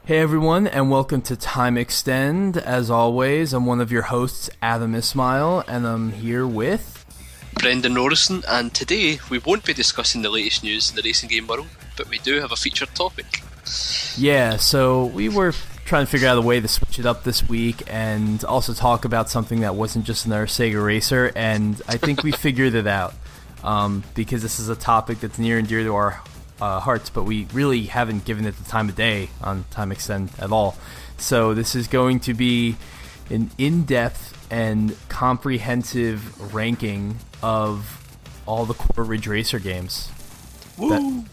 Hey everyone, and welcome to Time Extend. As always, I'm one of your hosts, Adam Ismail, and I'm here with... Brendan Norrison, and today we won't be discussing the latest news in the racing game world, but we do have a featured topic. Yeah, so we were trying to figure out a way to switch it up this week and also talk about something that wasn't just another Sega Racer, and I think we figured it out, because this is a topic that's near and dear to our hearts, but we really haven't given it the time of day on Time Extend at all. So this is going to be an in-depth and comprehensive ranking of all the core Ridge Racer games. Woo!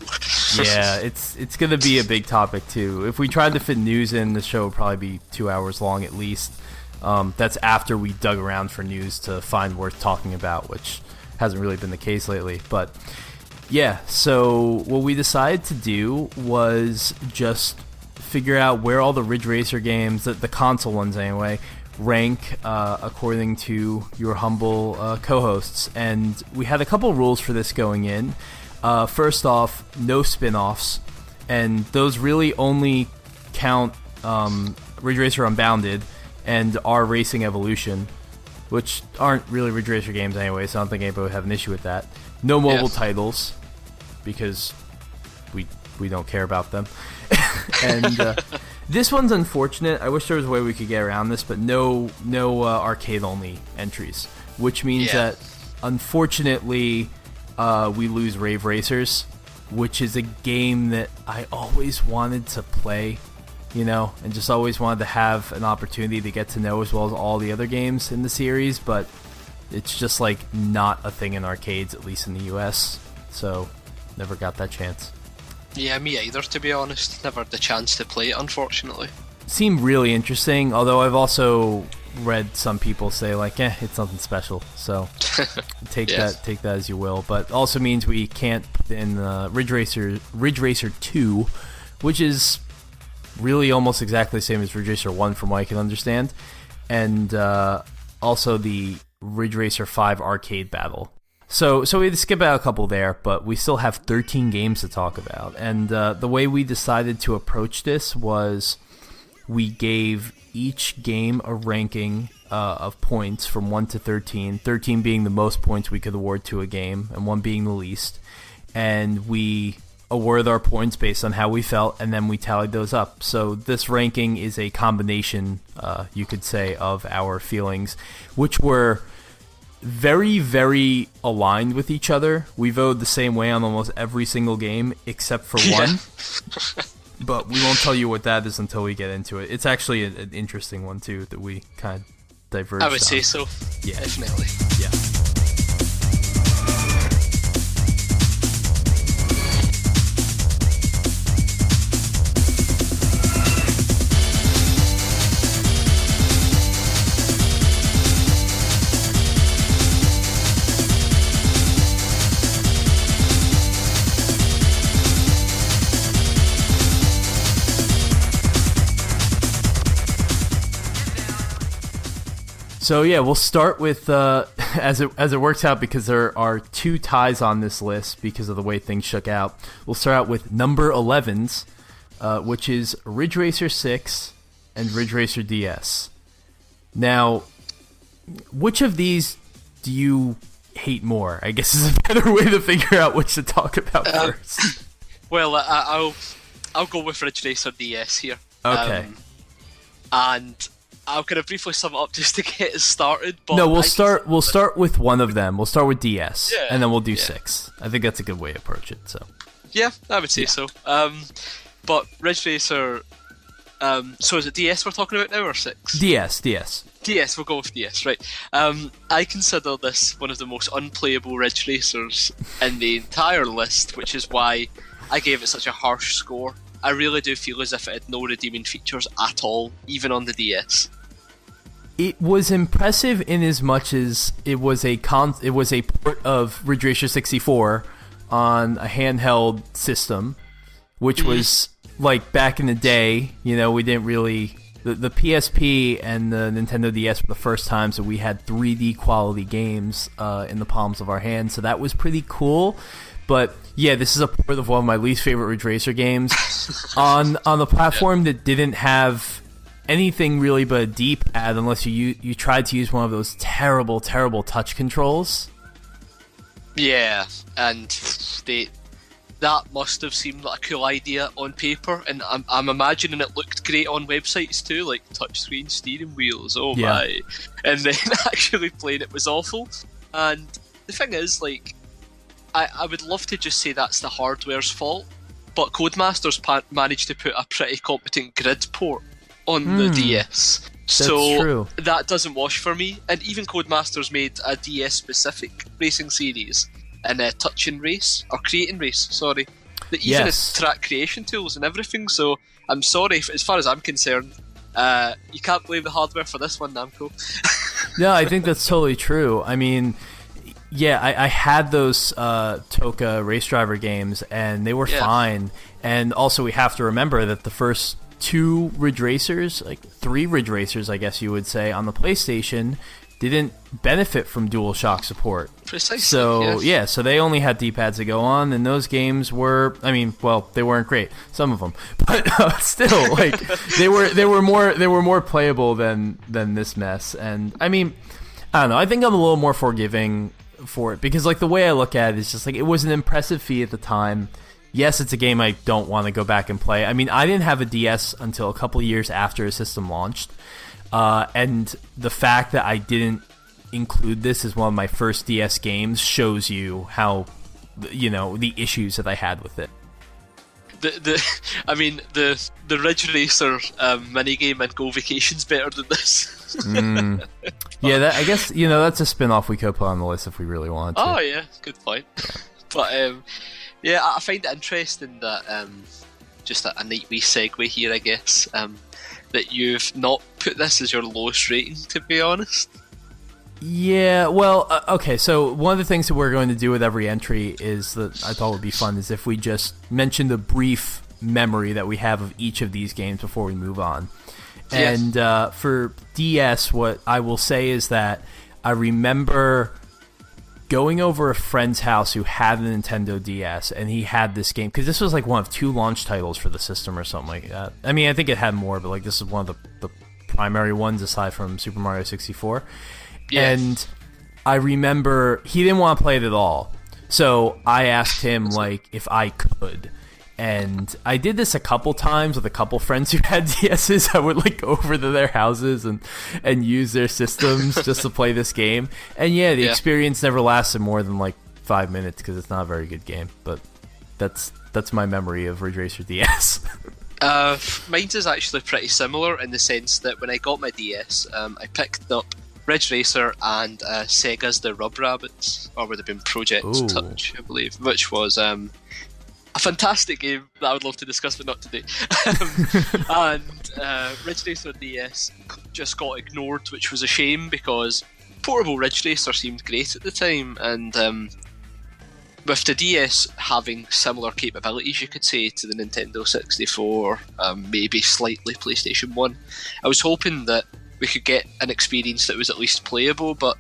Yeah, it's going to be a big topic too. If we tried to fit news in, the show would probably be 2 hours long at least. That's after we dug around for news to find worth talking about, which hasn't really been the case lately. But yeah, so what we decided to do was just figure out where all the Ridge Racer games, the console ones anyway, rank according to your humble co-hosts. And we had a couple rules for this going in. First off, no spin-offs, and those really only count Ridge Racer Unbounded and our Racing Evolution, which aren't really Ridge Racer games anyway, so I don't think anybody would have an issue with that. No mobile titles, because we don't care about them. And this one's unfortunate. I wish there was a way we could get around this, but no arcade-only entries, which means that, unfortunately, we lose Rave Racers, which is a game that I always wanted to play, and just always wanted to have an opportunity to get to know, as well as all the other games in the series, but it's just not a thing in arcades, at least in the US, so never got that chance. Yeah, me either, to be honest. Never had the chance to play it, unfortunately. Seemed really interesting, although I've also read some people say it's nothing special, so take that as you will. But also means we can't put in Ridge Racer 2, which is really almost exactly the same as Ridge Racer 1 from what I can understand, and also the Ridge Racer 5 arcade battle. So we had to skip out a couple there, but we still have 13 games to talk about. And the way we decided to approach this was we gave each game a ranking of points from 1 to 13, 13 being the most points we could award to a game, and 1 being the least. And we awarded our points based on how we felt, and then we tallied those up. So this ranking is a combination, you could say, of our feelings, which were very, very aligned with each other. We voted the same way on almost every single game except for one. But we won't tell you what that is until we get into it. It's actually an interesting one, too, that we kind of diverged on. I would say so. Yeah, definitely. Yeah. So yeah, we'll start with as it works out, because there are 2 ties on this list because of the way things shook out. We'll start out with number 11's, which is Ridge Racer 6 and Ridge Racer DS. Now, which of these do you hate more? I guess is a better way to figure out which to talk about first. Well, I'll go with Ridge Racer DS here. Okay. And I'll kind of briefly sum it up just to get it started. But no, we'll start with one of them. We'll start with DS, Yeah, and then we'll do 6. I think that's a good way to approach it. So. Yeah, I would say so. But Ridge Racer... so is it DS we're talking about now, or 6? DS. DS, we'll go with DS, right. I consider this one of the most unplayable Ridge Racers in the entire list, which is why I gave it such a harsh score. I really do feel as if it had no redeeming features at all, even on the DS. It was impressive in as much as it was a port of Ridge Racer 64 on a handheld system, which was back in the day. We didn't really the PSP and the Nintendo DS were the first times that we had 3D quality games in the palms of our hands, so that was pretty cool. But yeah, this is a port of one of my least favorite Ridge Racer games on the platform that didn't have anything really but a D-pad unless you tried to use one of those terrible touch controls. Yeah, and that must have seemed like a cool idea on paper, and I'm imagining it looked great on websites too, like touchscreen steering wheels, oh Yeah. my. And then actually playing it was awful. And the thing is, like, I would love to just say that's the hardware's fault, but Codemasters managed to put a pretty competent grid port on the DS. So true. that doesn't wash for me. And even Codemasters made a DS-specific racing series in Touch and Race, or Create and Race, sorry. That even has track creation tools and everything, so I'm sorry, as far as I'm concerned, you can't blame the hardware for this one, Namco. No, I think that's totally true. I mean, yeah, I had those Toka Race Driver games, and they were fine. And also, we have to remember that the first two Ridge Racers, like three Ridge Racers, I guess you would say, on the PlayStation, didn't benefit from DualShock support. Precisely. So so they only had D-pads to go on, and those games were, I mean, well, they weren't great, some of them, but still, like they were more playable than this mess. And I mean, I don't know. I think I'm a little more forgiving for it because, like, the way I look at it is just like it was an impressive feat at the time. Yes, it's a game I don't want to go back and play. I mean, I didn't have a DS until a couple years after the system launched. And the fact that I didn't include this as one of my first DS games shows you how, the issues that I had with it. The Ridge Racer minigame and Go Vacation's better than this. Yeah, I guess, that's a spin-off we could put on the list if we really wanted to. Oh, yeah, good point. But, I find it interesting that, just a neat wee segue here, I guess, that you've not put this as your lowest rating, to be honest. Yeah, well, okay, so one of the things that we're going to do with every entry is that I thought would be fun is if we just mention the brief memory that we have of each of these games before we move on. Yes. And for DS, what I will say is that I remember going over a friend's house who had a Nintendo DS, and he had this game, because this was like one of two launch titles for the system or something like that. I mean, I think it had more, but like this is one of the primary ones aside from Super Mario 64. Yes. And I remember he didn't want to play it at all, so I asked him like if I could. And I did this a couple times with a couple friends who had DSs. I would like go over to their houses and use their systems just to play this game. And yeah, the experience never lasted more than like 5 minutes because it's not a very good game. But that's my memory of Ridge Racer DS. Mine is actually pretty similar in the sense that when I got my DS, I picked up Ridge Racer and Sega's The Rub Rabbits, or would have been Project Touch, I believe, which was a fantastic game that I would love to discuss, but not today. And Ridge Racer DS just got ignored, which was a shame because portable Ridge Racer seemed great at the time, and with the DS having similar capabilities, you could say, to the Nintendo 64, maybe slightly PlayStation 1, I was hoping that we could get an experience that was at least playable, but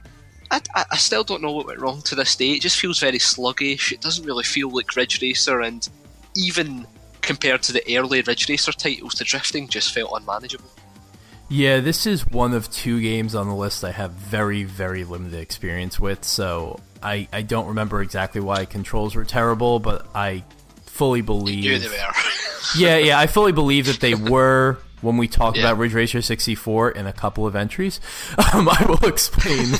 I still don't know what went wrong to this day. It just feels very sluggish. It doesn't really feel like Ridge Racer, and even compared to the early Ridge Racer titles, the drifting just felt unmanageable. Yeah, this is one of two games on the list I have very, very limited experience with, so I don't remember exactly why controls were terrible, but I fully believe... You knew they were. Yeah, I fully believe that they were... When we talk about Ridge Racer 64 in a couple of entries, I will explain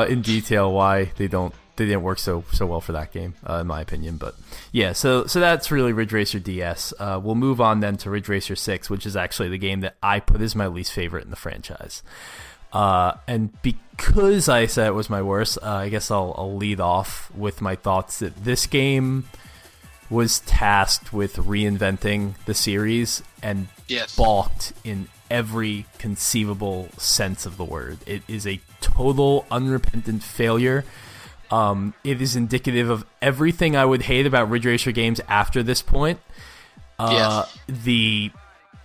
in detail why they didn't work so well for that game, in my opinion. But yeah, so that's really Ridge Racer DS. We'll move on then to Ridge Racer 6, which is actually the game that I put as my least favorite in the franchise. And because I said it was my worst, I guess I'll lead off with my thoughts that this game was tasked with reinventing the series and balked in every conceivable sense of the word. It is a total unrepentant failure. It is indicative of everything I would hate about Ridge Racer games after this point. The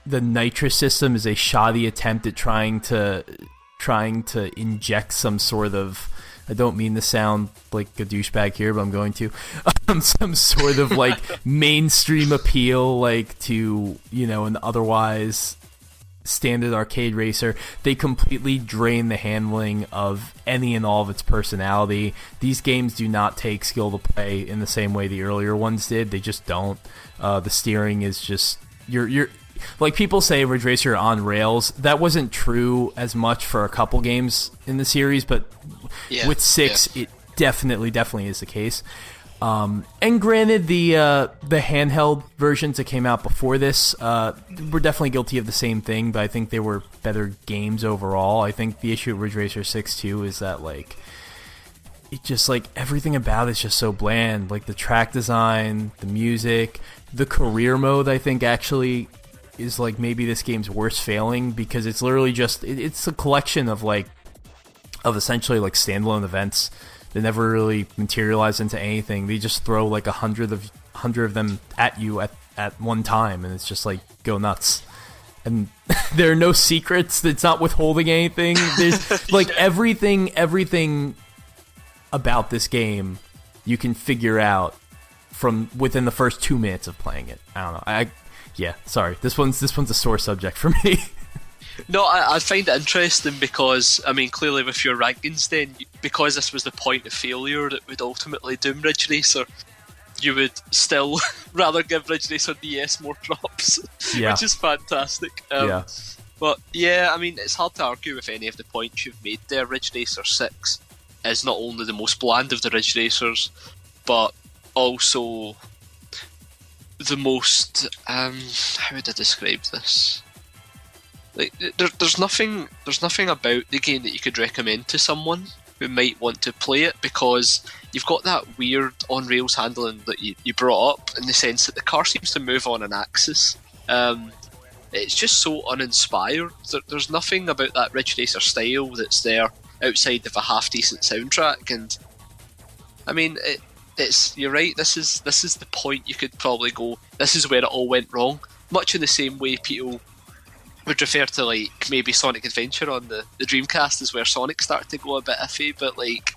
Nitro system is a shoddy attempt at trying to inject some sort of I don't mean to sound like a douchebag here, but I'm going to. Some sort of like mainstream appeal, like to, you know, an otherwise standard arcade racer. They completely drain the handling of any and all of its personality. These games do not take skill to play in the same way the earlier ones did. They just don't. The steering is just you're like, people say Ridge Racer on rails. That wasn't true as much for a couple games in the series, but with 6 it definitely is the case. And granted, the handheld versions that came out before this were definitely guilty of the same thing, but I think they were better games overall. I think the issue with Ridge Racer 6 too is that, like, it just, like, everything about it's just so bland. Like, the track design, the music, the career mode, I think actually is, like, maybe this game's worst failing, because it's literally just it's a collection of essentially like standalone events. They never really materialize into anything. They just throw like 100 of them at you at one time, and it's just like, go nuts. And there are no secrets. It's not withholding anything. There's like everything about this game you can figure out from within the first 2 minutes of playing it. I don't know. Sorry. This one's a sore subject for me. No, I find it interesting because, I mean, clearly with your rankings then, because this was the point of failure that would ultimately doom Ridge Racer, you would still rather give Ridge Racer DS more drops, which is fantastic. But yeah, I mean, it's hard to argue with any of the points you've made there. Ridge Racer 6 is not only the most bland of the Ridge Racers, but also the most, how would I describe this? Like, there's nothing about the game that you could recommend to someone who might want to play it, because you've got that weird on-rails handling that you brought up, in the sense that the car seems to move on an axis. It's just so uninspired. There's nothing about that Ridge Racer style that's there outside of a half-decent soundtrack, and I mean, you're right, this is the point you could probably go, this is where it all went wrong. Much in the same way people would refer to, like, maybe Sonic Adventure on the Dreamcast is where Sonic started to go a bit iffy, but like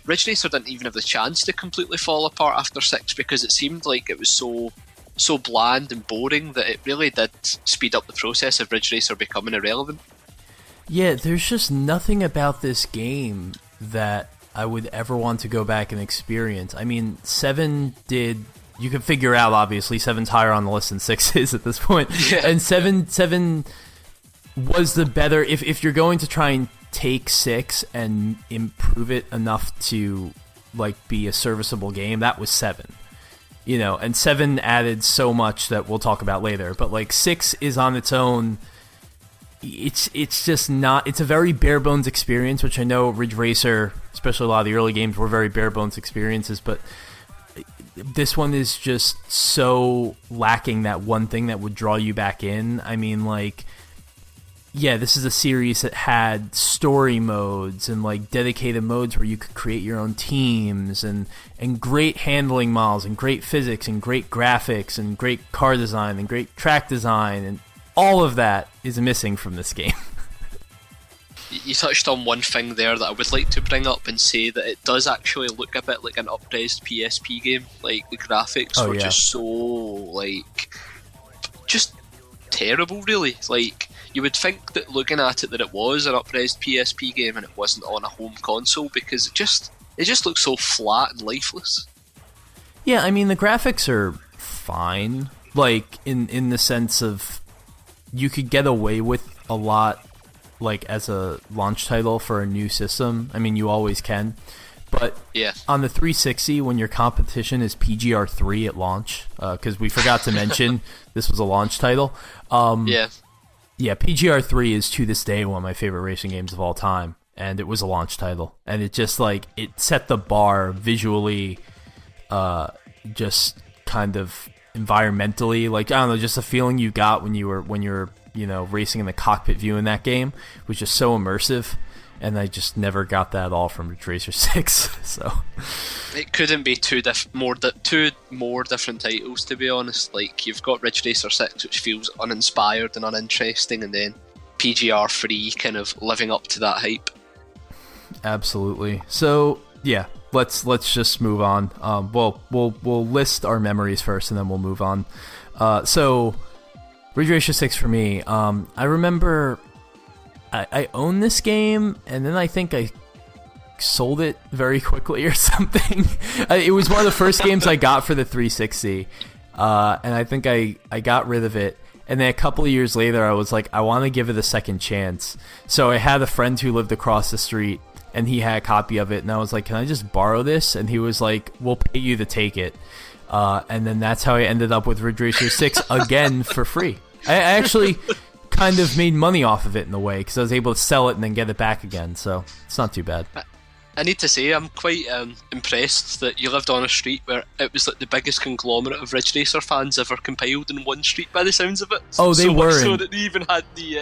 Ridge Racer didn't even have the chance to completely fall apart after 6, because it seemed like it was so bland and boring that it really did speed up the process of Ridge Racer becoming irrelevant. Yeah, there's just nothing about this game that I would ever want to go back and experience. I mean, 7 did... You can figure out, obviously, 7's higher on the list than 6 is at this point. Yeah. And 7 was the better... If you're going to try and take 6 and improve it enough to, like, be a serviceable game, that was 7. You know, and 7 added so much that we'll talk about later. But, like, 6 is on its own... It's just not... It's a very bare-bones experience, which I know Ridge Racer, especially a lot of the early games, were very bare-bones experiences, but... This one is just so lacking that one thing that would draw you back in. I mean, like, yeah, this is a series that had story modes and, like, dedicated modes where you could create your own teams and great handling models and great physics and great graphics and great car design and great track design, and all of that is missing from this game. You touched on one thing there that I would like to bring up and say that it does actually look a bit like an up-resed PSP game. Like, the graphics were just so, like, just terrible, really. Like, you would think that looking at it that it was an up-resed PSP game and it wasn't on a home console, because it just looks so flat and lifeless. Yeah, I mean, the graphics are fine. Like, in the sense of you could get away with a lot, like, as a launch title for a new system. I mean, you always can. But on the 360, when your competition is PGR3 at launch, because we forgot to mention this was a launch title. Yeah, PGR3 is to this day one of my favorite racing games of all time, and it was a launch title. And it just, like, it set the bar visually, just kind of environmentally. Like, I don't know, just the feeling you got when you were you know, racing in the cockpit view in that game was just so immersive, and I just never got that at all from Ridge Racer 6. So it couldn't be two more different titles, to be honest. Like, you've got Ridge Racer 6, which feels uninspired and uninteresting, and then PGR 3 kind of living up to that hype. Absolutely. So yeah, let's just move on. We'll list our memories first, and then we'll move on. So Ridge Racer 6 for me. I remember I owned this game, and then I think I sold it very quickly or something. It was one of the first games I got for the 360, and I think I got rid of it. And then a couple of years later, I was like, I want to give it a second chance. So I had a friend who lived across the street, and he had a copy of it, and I was like, can I just borrow this? And he was like, we'll pay you to take it. And then that's how I ended up with Ridge Racer 6 again for free. I actually kind of made money off of it in a way, because I was able to sell it and then get it back again, so it's not too bad. I need to say, I'm quite impressed that you lived on a street where it was like the biggest conglomerate of Ridge Racer fans ever compiled in one street, by the sounds of it. Oh, they were. So that they even had the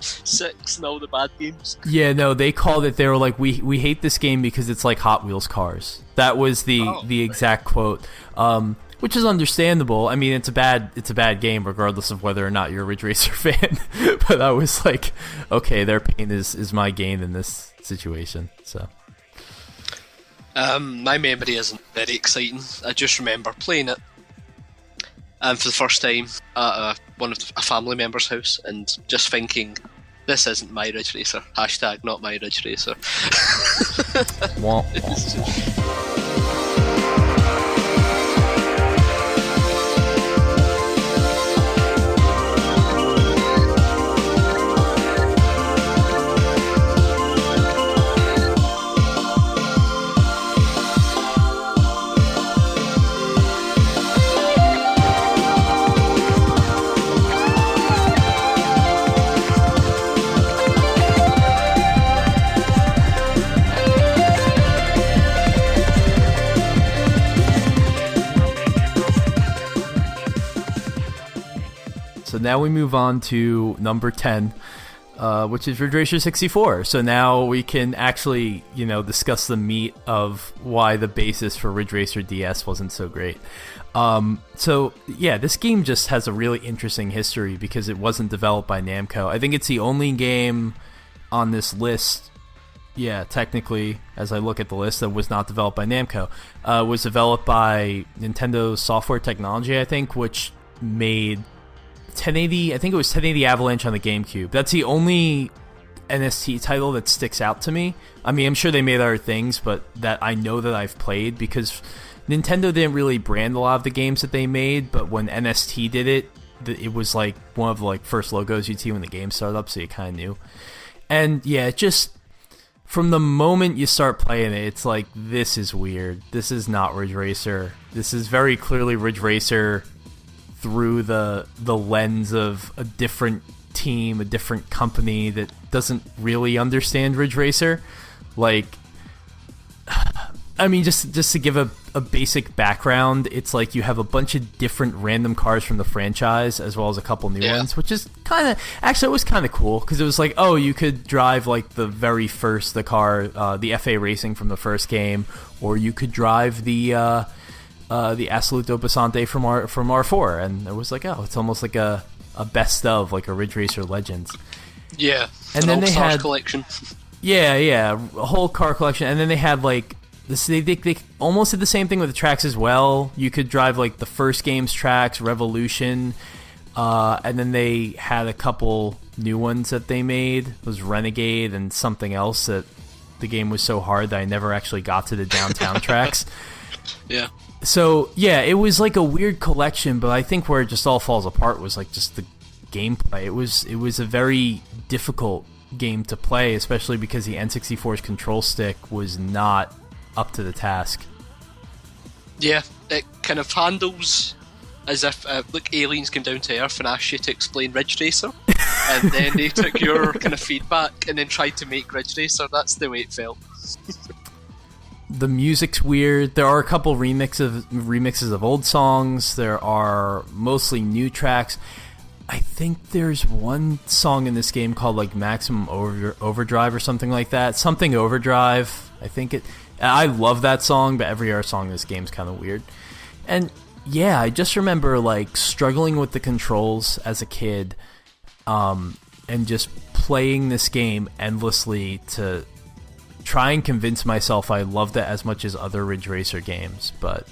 6 and all the bad games. Yeah, no, they called it. They were like, we hate this game because it's like Hot Wheels cars. That was the exact quote, which is understandable. I mean, it's a bad game regardless of whether or not you're a Ridge Racer fan. But I was like, okay, their pain is my gain in this situation. So. My memory isn't very exciting. I just remember playing it for the first time at a family member's house and just thinking, this isn't my Ridge Racer. # not my Ridge Racer. Wah, So now we move on to number 10, which is Ridge Racer 64. So now we can actually, discuss the meat of why the basis for Ridge Racer DS wasn't so great. So yeah, this game just has a really interesting history because it wasn't developed by Namco. I think it's the only game on this list, yeah, technically, as I look at the list, that was not developed by Namco. It was developed by Nintendo Software Technology, I think, which made 1080, I think it was 1080 Avalanche on the GameCube. That's the only NST title that sticks out to me. I mean, I'm sure they made other things, but that I know that I've played because Nintendo didn't really brand a lot of the games that they made, but when NST did it, it was like one of the first logos you'd see when the game started up, so you kind of knew. And yeah, it just, from the moment you start playing it, it's like, this is weird. This is not Ridge Racer. This is very clearly Ridge Racer through the lens of a different team, a different company that doesn't really understand Ridge Racer. Like, I mean, just to give a basic background, it's like you have a bunch of different random cars from the franchise, as well as a couple new ones, which is actually it was kind of cool, because it was like, oh, you could drive like the very first, the car, the FA Racing from the first game, or you could drive the Assoluto Passante from R4, and it was like, oh, it's almost like a best of, like a Ridge Racer Legends. Yeah, and then they had collection. Yeah, a whole car collection, and then they had like this. They almost did the same thing with the tracks as well. You could drive like the first game's tracks, Revolution, and then they had a couple new ones that they made. It was Renegade and something else that the game was so hard that I never actually got to the downtown tracks. Yeah. So, yeah, it was like a weird collection, but I think where it just all falls apart was like just the gameplay. It was a very difficult game to play, especially because the N64's control stick was not up to the task. Yeah, it kind of handles as if aliens came down to Earth and asked you to explain Ridge Racer, and then they took your kind of feedback and then tried to make Ridge Racer. That's the way it felt. The music's weird. There are a couple remixes of old songs. There are mostly new tracks. I think there's one song in this game called like Maximum Overdrive or something like that. Something Overdrive. I love that song, but every other song in this game's kind of weird. And yeah, I just remember like struggling with the controls as a kid, and just playing this game endlessly to try and convince myself I loved it as much as other Ridge Racer games. But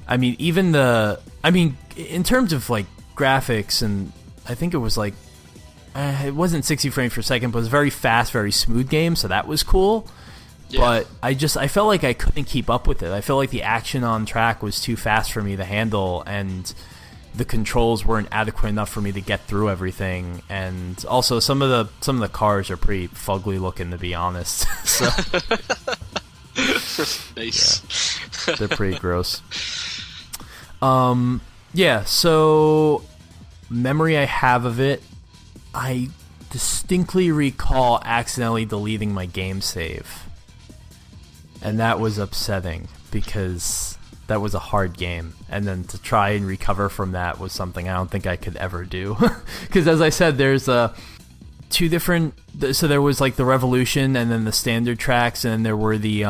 I mean, in terms of like graphics, and I think it was like it wasn't 60 frames per second, but it was a very fast, very smooth game, so that was cool. Yeah. But I felt like I couldn't keep up with it. I felt like the action on track was too fast for me to handle, and the controls weren't adequate enough for me to get through everything. And also, some of the cars are pretty fugly looking, to be honest. So nice. Yeah, they're pretty gross. Yeah. So memory I have of it, I distinctly recall accidentally deleting my game save. And that was upsetting because that was a hard game. And then to try and recover from that was something I don't think I could ever do. Because as I said, there's two different... So there was like the Revolution and then the standard tracks, and then there were the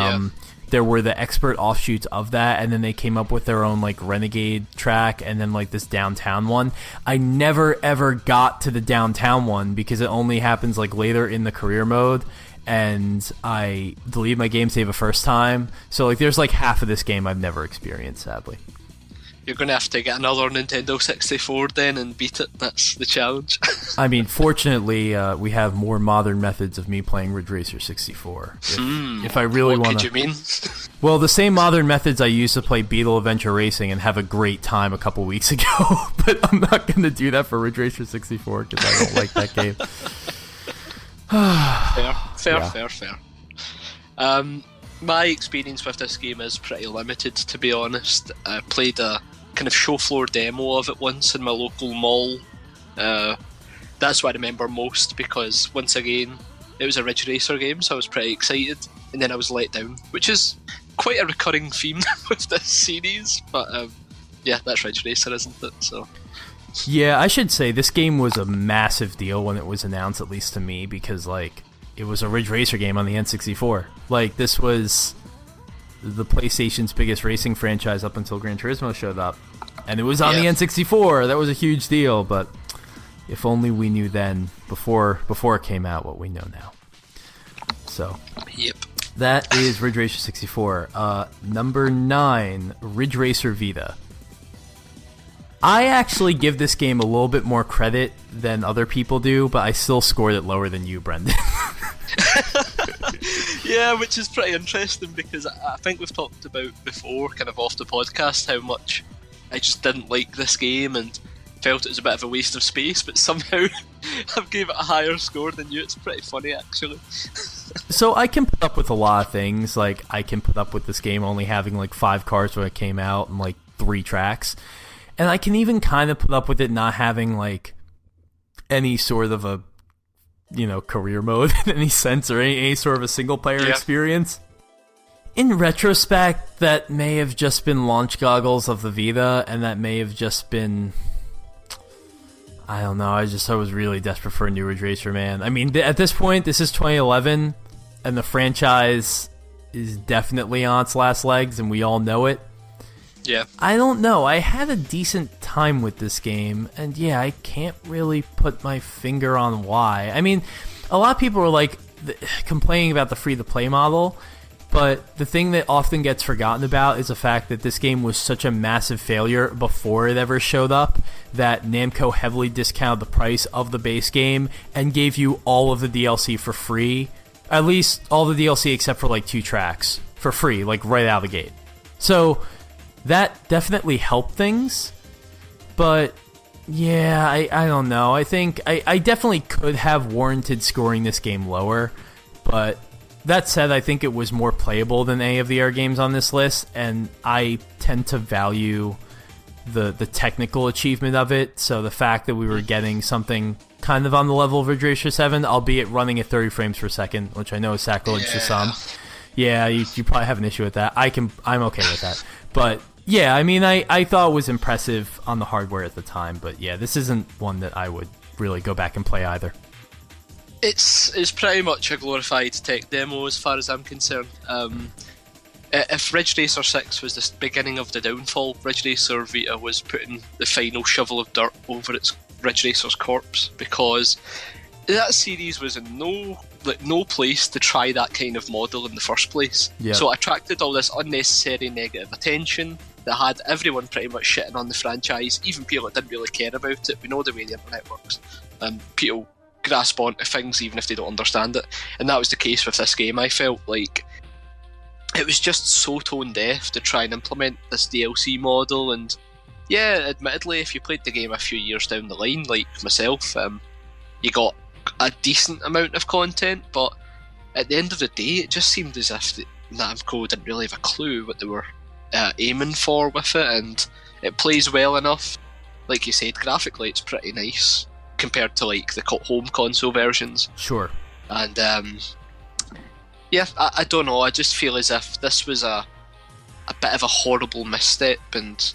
expert offshoots of that, and then they came up with their own like Renegade track, and then like this downtown one. I never ever got to the downtown one because it only happens like later in the career mode, and I deleted my game save a first time. So like there's like half of this game I've never experienced, sadly. You're going to have to get another Nintendo 64 then and beat it. That's the challenge. I mean, fortunately, we have more modern methods of me playing Ridge Racer 64. If I really want to... What could you mean? Well, the same modern methods I used to play Beetle Adventure Racing and have a great time a couple weeks ago. But I'm not going to do that for Ridge Racer 64 because I don't like that game. Fair. My experience with this game is pretty limited, to be honest. I played a kind of show floor demo of it once in my local mall. That's what I remember most, because once again it was a Ridge Racer game, so I was pretty excited, and then I was let down, which is quite a recurring theme with this series. But yeah, that's Ridge Racer, isn't it? So yeah, I should say this game was a massive deal when it was announced, at least to me, because like it was a Ridge Racer game on the N64. Like, this was the PlayStation's biggest racing franchise up until Gran Turismo showed up. And it was on the N64. That was a huge deal, but if only we knew then, before it came out, what we know now. So, yep. That is Ridge Racer 64. Number 9, Ridge Racer Vita. I actually give this game a little bit more credit than other people do, but I still scored it lower than you, Brendan. Yeah, which is pretty interesting, because I think we've talked about before, kind of off the podcast, how much I just didn't like this game and felt it was a bit of a waste of space, but somehow I've gave it a higher score than you. It's pretty funny, actually. So I can put up with a lot of things. Like, I can put up with this game only having like 5 cars when it came out and like 3 tracks. And I can even kind of put up with it not having like any sort of a, career mode in any sense, or any sort of a single player experience. In retrospect, that may have just been launch goggles of the Vita, and that may have just been, I don't know, I was really desperate for a new Ridge Racer, man. I mean, at this point, this is 2011, and the franchise is definitely on its last legs, and we all know it. Yeah. I don't know. I had a decent time with this game, and yeah, I can't really put my finger on why. I mean, a lot of people are like complaining about the free-to-play model, but the thing that often gets forgotten about is the fact that this game was such a massive failure before it ever showed up that Namco heavily discounted the price of the base game and gave you all of the DLC for free. At least all the DLC except for like 2 tracks for free, like right out of the gate. So that definitely helped things, but yeah, I don't know. I think I definitely could have warranted scoring this game lower, but that said, I think it was more playable than any of the other games on this list, and I tend to value the technical achievement of it, so the fact that we were getting something kind of on the level of Ridge Racer 7, albeit running at 30 frames per second, which I know is sacrilege to some. Yeah, you probably have an issue with that. I'm okay with that. But yeah, I mean, I thought it was impressive on the hardware at the time, but yeah, this isn't one that I would really go back and play either. It's pretty much a glorified tech demo as far as I'm concerned. If Ridge Racer 6 was the beginning of the downfall, Ridge Racer Vita was putting the final shovel of dirt over its Ridge Racer's corpse, because that series was in no place to try that kind of model in the first place. Yep. So it attracted all this unnecessary negative attention that had everyone pretty much shitting on the franchise, even people that didn't really care about it. We know the way the internet works. People grasp onto things even if they don't understand it. And that was the case with this game. I felt like it was just so tone deaf to try and implement this DLC model. And yeah, admittedly, if you played the game a few years down the line, like myself, you got a decent amount of content, but at the end of the day, it just seemed as if Namco didn't really have a clue what they were aiming for with it, and it plays well enough. Like you said, graphically it's pretty nice compared to like the home console versions. Sure. And yeah, I don't know, I just feel as if this was a bit of a horrible misstep, and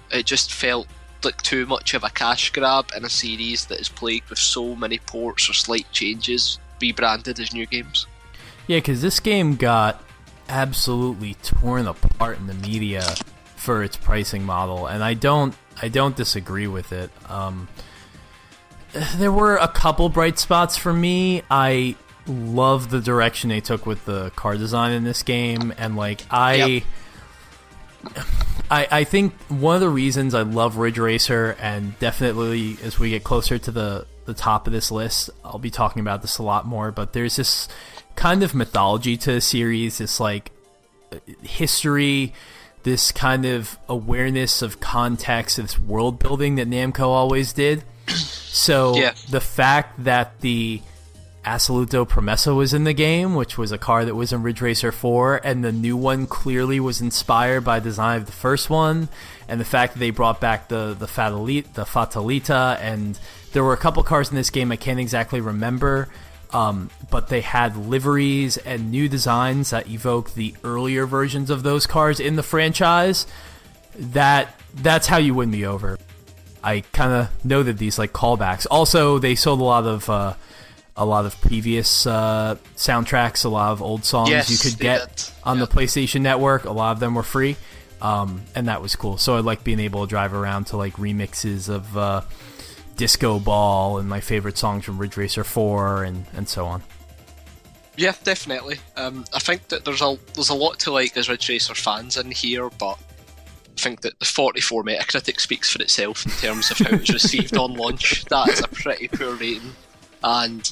it just felt like too much of a cash grab in a series that is plagued with so many ports or slight changes rebranded as new games. Yeah, because this game got absolutely torn apart in the media for its pricing model, and I don't disagree with it. There were a couple bright spots for me. I love the direction they took with the car design in this game, and like I think one of the reasons I love Ridge Racer, and definitely as we get closer to the top of this list, I'll be talking about this a lot more, but there's this kind of mythology to the series, this like history, this kind of awareness of context, this world building that Namco always did. So the fact that the Assoluto Promessa was in the game, which was a car that was in Ridge Racer 4, and the new one clearly was inspired by the design of the first one, and the fact that they brought back the Fatalita, and there were a couple cars in this game I can't exactly remember, but they had liveries and new designs that evoke the earlier versions of those cars in the franchise. That's how you win me over. I kind of noted these like callbacks. Also, they sold a lot of previous soundtracks, a lot of old songs you could get on the PlayStation Network. A lot of them were free, and that was cool. So I like being able to drive around to like remixes of Disco Ball and my favorite songs from Ridge Racer 4 and so on. Yeah, definitely. I think that there's a lot to like as Ridge Racer fans in here, but I think that the 44 Metacritic speaks for itself in terms of how it was received on launch. That is a pretty poor rating. And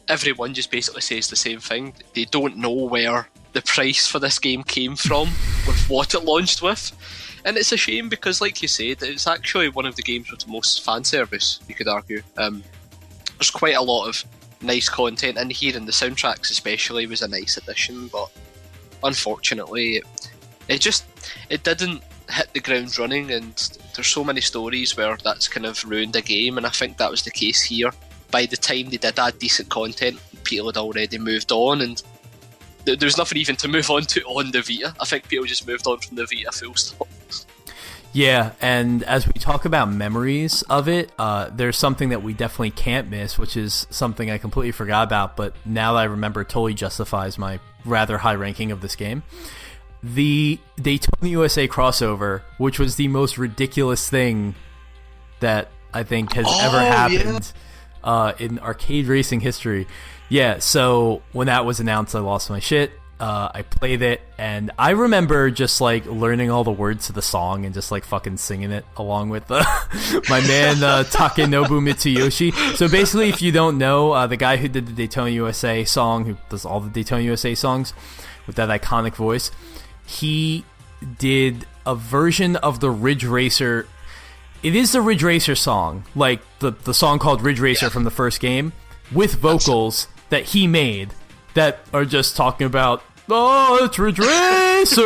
everyone just basically says the same thing. They don't know where the price for this game came from with what it launched with. And it's a shame because, like you said, it's actually one of the games with the most fan service, you could argue. There's quite a lot of nice content in here, and the soundtracks especially was a nice addition, but unfortunately it didn't hit the ground running, and there's so many stories where that's kind of ruined a game, and I think that was the case here. By the time they did add decent content, people had already moved on, and there was nothing even to move on to on the Vita. I think people just moved on from the Vita full stop. Yeah, and as we talk about memories of it, there's something that we definitely can't miss, which is something I completely forgot about, but now that I remember, totally justifies my rather high ranking of this game. The Daytona USA crossover, which was the most ridiculous thing that I think has ever happened in arcade racing history. Yeah, so when that was announced, I lost my shit. I played it, and I remember just like learning all the words to the song and just like fucking singing it along with my man Takenobu Mitsuyoshi. So basically, if you don't know, the guy who did the Daytona USA song, who does all the Daytona USA songs with that iconic voice, he did a version of the Ridge Racer. It is the Ridge Racer song, like the song called Ridge Racer from the first game, with vocals that he made that are just talking about, oh, it's Ridge Racer.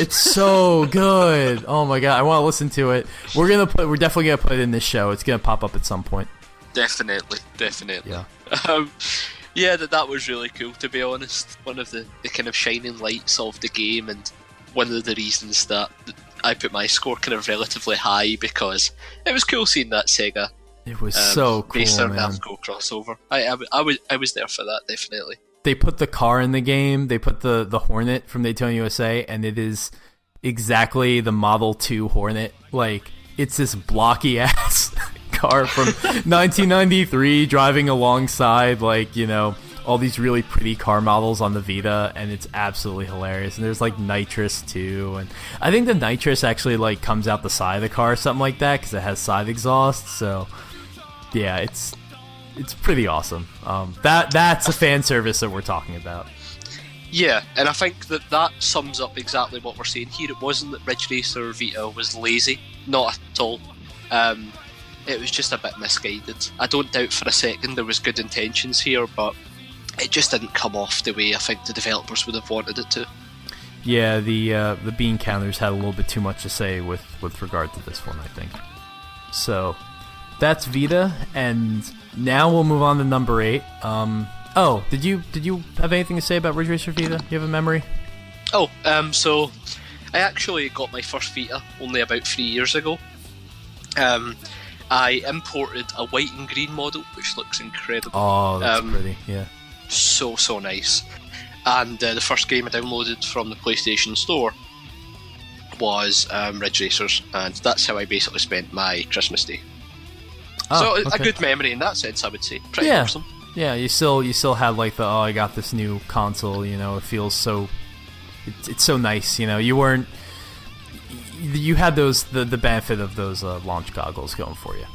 It's so good. Oh my god, I want to listen to it. We're definitely gonna put it in this show. It's gonna pop up at some point. Definitely. Yeah. That was really cool, to be honest. One of the kind of shining lights of the game, and one of the reasons that I put my score kind of relatively high, because it was cool seeing that Sega. It was so cool, Racer man. Namco crossover. I was there for that, definitely. They put the car in the game. They put the Hornet from Daytona USA, and it is exactly the Model 2 Hornet. Like, it's this blocky ass car from 1993 driving alongside, like, you know, all these really pretty car models on the Vita, and it's absolutely hilarious. And there's like nitrous too, and I think the nitrous actually like comes out the side of the car or something like that because it has side exhaust. So yeah, it's pretty awesome. That's a fan service that we're talking about. Yeah, and I think that sums up exactly what we're saying here. It wasn't that Ridge Racer Vita was lazy, not at all. It was just a bit misguided. I don't doubt for a second there was good intentions here, but it just didn't come off the way I think the developers would have wanted it to. Yeah, the bean counters had a little bit too much to say with regard to this one, I think. So that's Vita, and now we'll move on to number 8. Oh, did you have anything to say about Ridge Racer Vita? Do you have a memory? Oh, so I actually got my first Vita only about 3 years ago. I imported a white and green model, which looks incredible. Oh, that's pretty, yeah. So nice. And the first game I downloaded from the PlayStation Store was Ridge Racers, and that's how I basically spent my Christmas Day. Oh, so okay. A good memory in that sense, I would say. Pretty Yeah. awesome. Yeah, you still had like the, oh, I got this new console, you know, it feels so, it's so nice, you know. You had the benefit of those launch goggles going for you.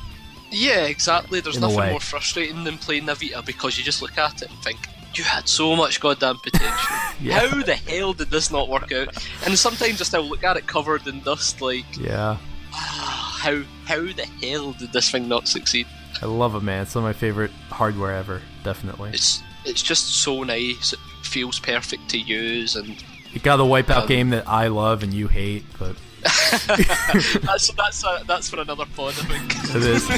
Yeah, exactly. There's In a nothing way. more frustrating than playing a Vita because you just look at it and think, you had so much goddamn potential. Yeah. How the hell did this not work out? And sometimes just I look at it covered in dust, like, Yeah. how the hell did this thing not succeed? I love it, man. It's one of my favorite hardware ever, definitely. It's just so nice. It feels perfect to use, and It got a Wipeout game that I love and you hate, but that's for another pod, I think. it is.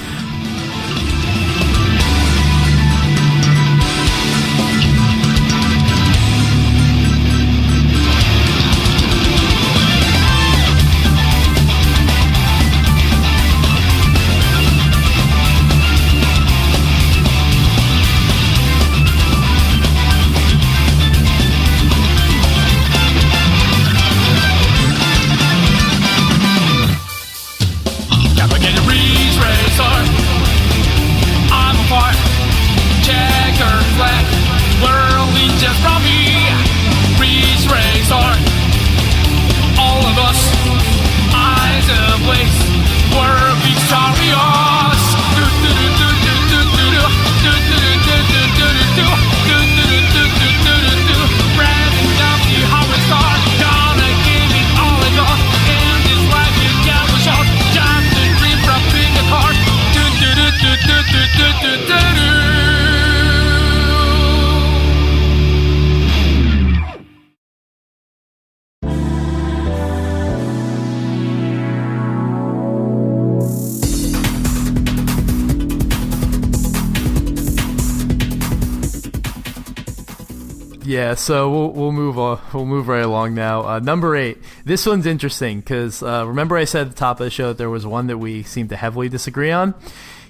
Yeah, so we'll move on. We'll move right along now. Number 8. This one's interesting because remember I said at the top of the show that there was one that we seemed to heavily disagree on.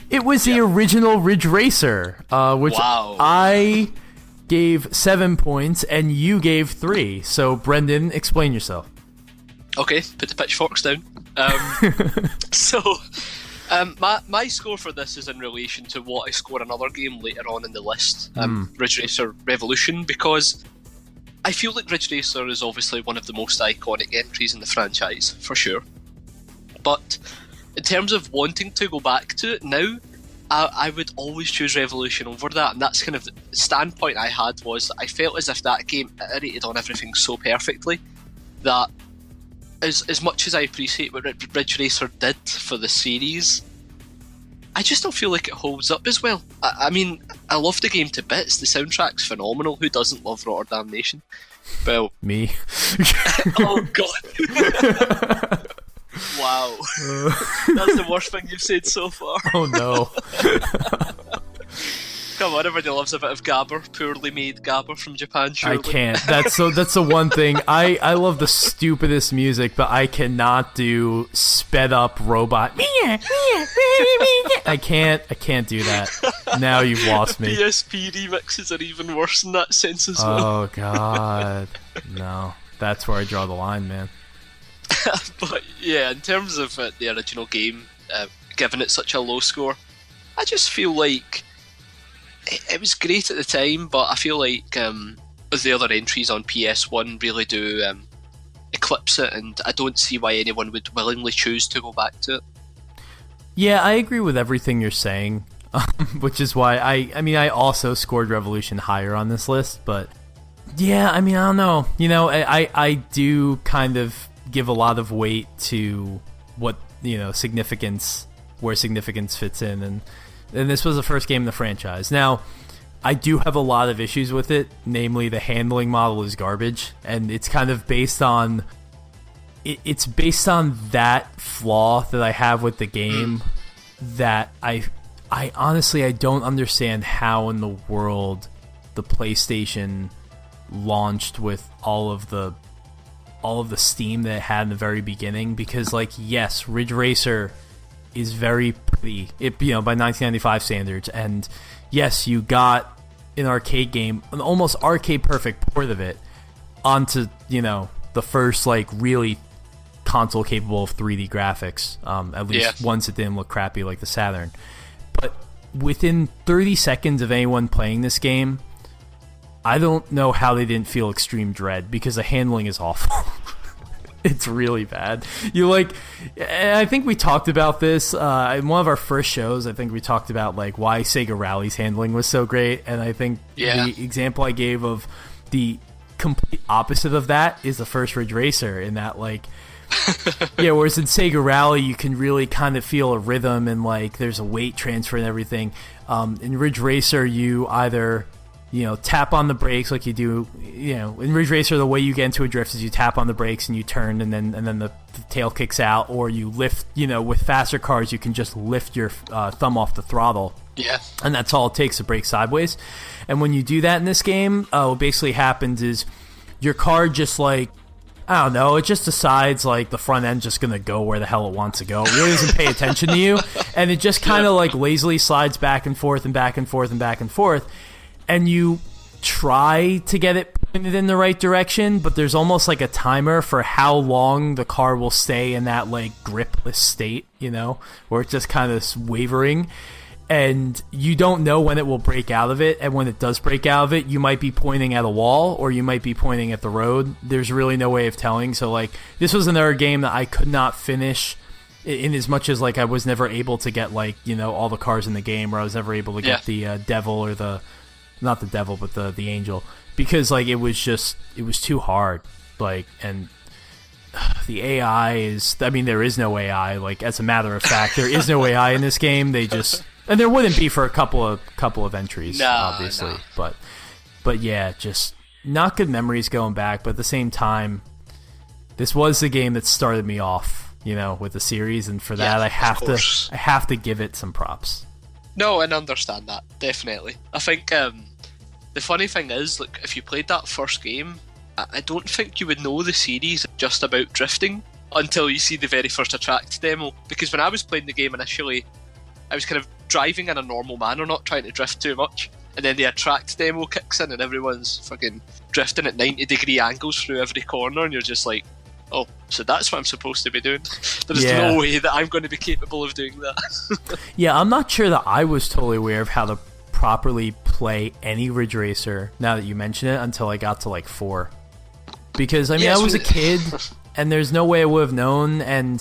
It was the original Ridge Racer, which I gave 7 points and you gave 3. So Brendan, explain yourself. Okay, put the pitchforks down. My score for this is in relation to what I score another game later on in the list, Ridge Racer Revolution, because I feel like Ridge Racer is obviously one of the most iconic entries in the franchise, for sure. But in terms of wanting to go back to it now, I would always choose Revolution over that, and that's kind of the standpoint I had, was I felt as if that game iterated on everything so perfectly that as much as I appreciate what Ridge Racer did for the series, I just don't feel like it holds up as well. I mean, I love the game to bits. The soundtrack's phenomenal. Who doesn't love Rotterdam Nation? Well, Me. oh god. Wow. That's the worst thing you've said so far. Oh no. Come on, everybody loves a bit of Gabber, poorly made Gabber from Japan, surely. I can't. That's the one thing. I love the stupidest music, but I cannot do sped up robot. I can't do that. Now you've lost me. PSP remixes are even worse in that sense as well. Oh god. No. That's where I draw the line, man. But yeah, in terms of the original game, given it such a low score, I just feel like it was great at the time, but I feel like the other entries on PS1 really do eclipse it, and I don't see why anyone would willingly choose to go back to it. Yeah, I agree with everything you're saying, which is why I also scored Revolution higher on this list, but yeah, I don't know. I do kind of give a lot of weight to what, significance, where significance fits in, and this was the first game in the franchise. Now, I do have a lot of issues with it, namely the handling model is garbage, and it's kind of based on that flaw that I have with the game, that I honestly, I don't understand how in the world the PlayStation launched with all of the steam that it had in the very beginning, because yes, Ridge Racer is very pretty, by 1995 standards, and yes, you got an arcade game, an almost arcade perfect port of it onto the first really console capable of 3D graphics, at least once it didn't look crappy like the Saturn. But within 30 seconds of anyone playing this game, I don't know how they didn't feel extreme dread, because the handling is awful. It's really bad. I think we talked about this in one of our first shows. I think we talked about why Sega Rally's handling was so great, and I think the example I gave of the complete opposite of that is the first Ridge Racer, in that whereas in Sega Rally you can really kind of feel a rhythm, and there's a weight transfer and everything. In Ridge Racer, you either tap on the brakes like you do. In Ridge Racer, the way you get into a drift is you tap on the brakes and you turn, and then the tail kicks out, or you lift. With faster cars, you can just lift your thumb off the throttle. Yeah. And that's all it takes to brake sideways. And when you do that in this game, what basically happens is your car just I don't know, it just decides the front end's just going to go where the hell it wants to go. It really doesn't pay attention to you. And it just kind of lazily slides back and forth and back and forth and back and forth. And you try to get it pointed in the right direction, but there's almost a timer for how long the car will stay in that gripless state, where it's just kind of wavering. And you don't know when it will break out of it, and when it does break out of it, you might be pointing at a wall, or you might be pointing at the road. There's really no way of telling. So, this was another game that I could not finish, in as much as, I was never able to get, all the cars in the game, or I was never able to get the devil, or not the devil, but the angel, because, it was too hard. And the AI is, there is no AI. As a matter of fact, there is no AI in this game. They just... And there wouldn't be for a couple of entries, obviously. No. But yeah, just not good memories going back. But at the same time, this was the game that started me off, with the series, and for that, I have to give it some props. No, and understand that, definitely. I think the funny thing is, if you played that first game, I don't think you would know the series just about drifting until you see the very first Attract demo. Because when I was playing the game initially, I was kind of driving in a normal manner, not trying to drift too much, and then the Attract demo kicks in and everyone's fucking drifting at 90-degree angles through every corner, and you're just oh, so that's what I'm supposed to be doing? There's no way that I'm going to be capable of doing that. Yeah, I'm not sure that I was totally aware of how to properly play any Ridge Racer, now that you mention it, until I got to 4. Because, I was a kid, and there's no way I would have known,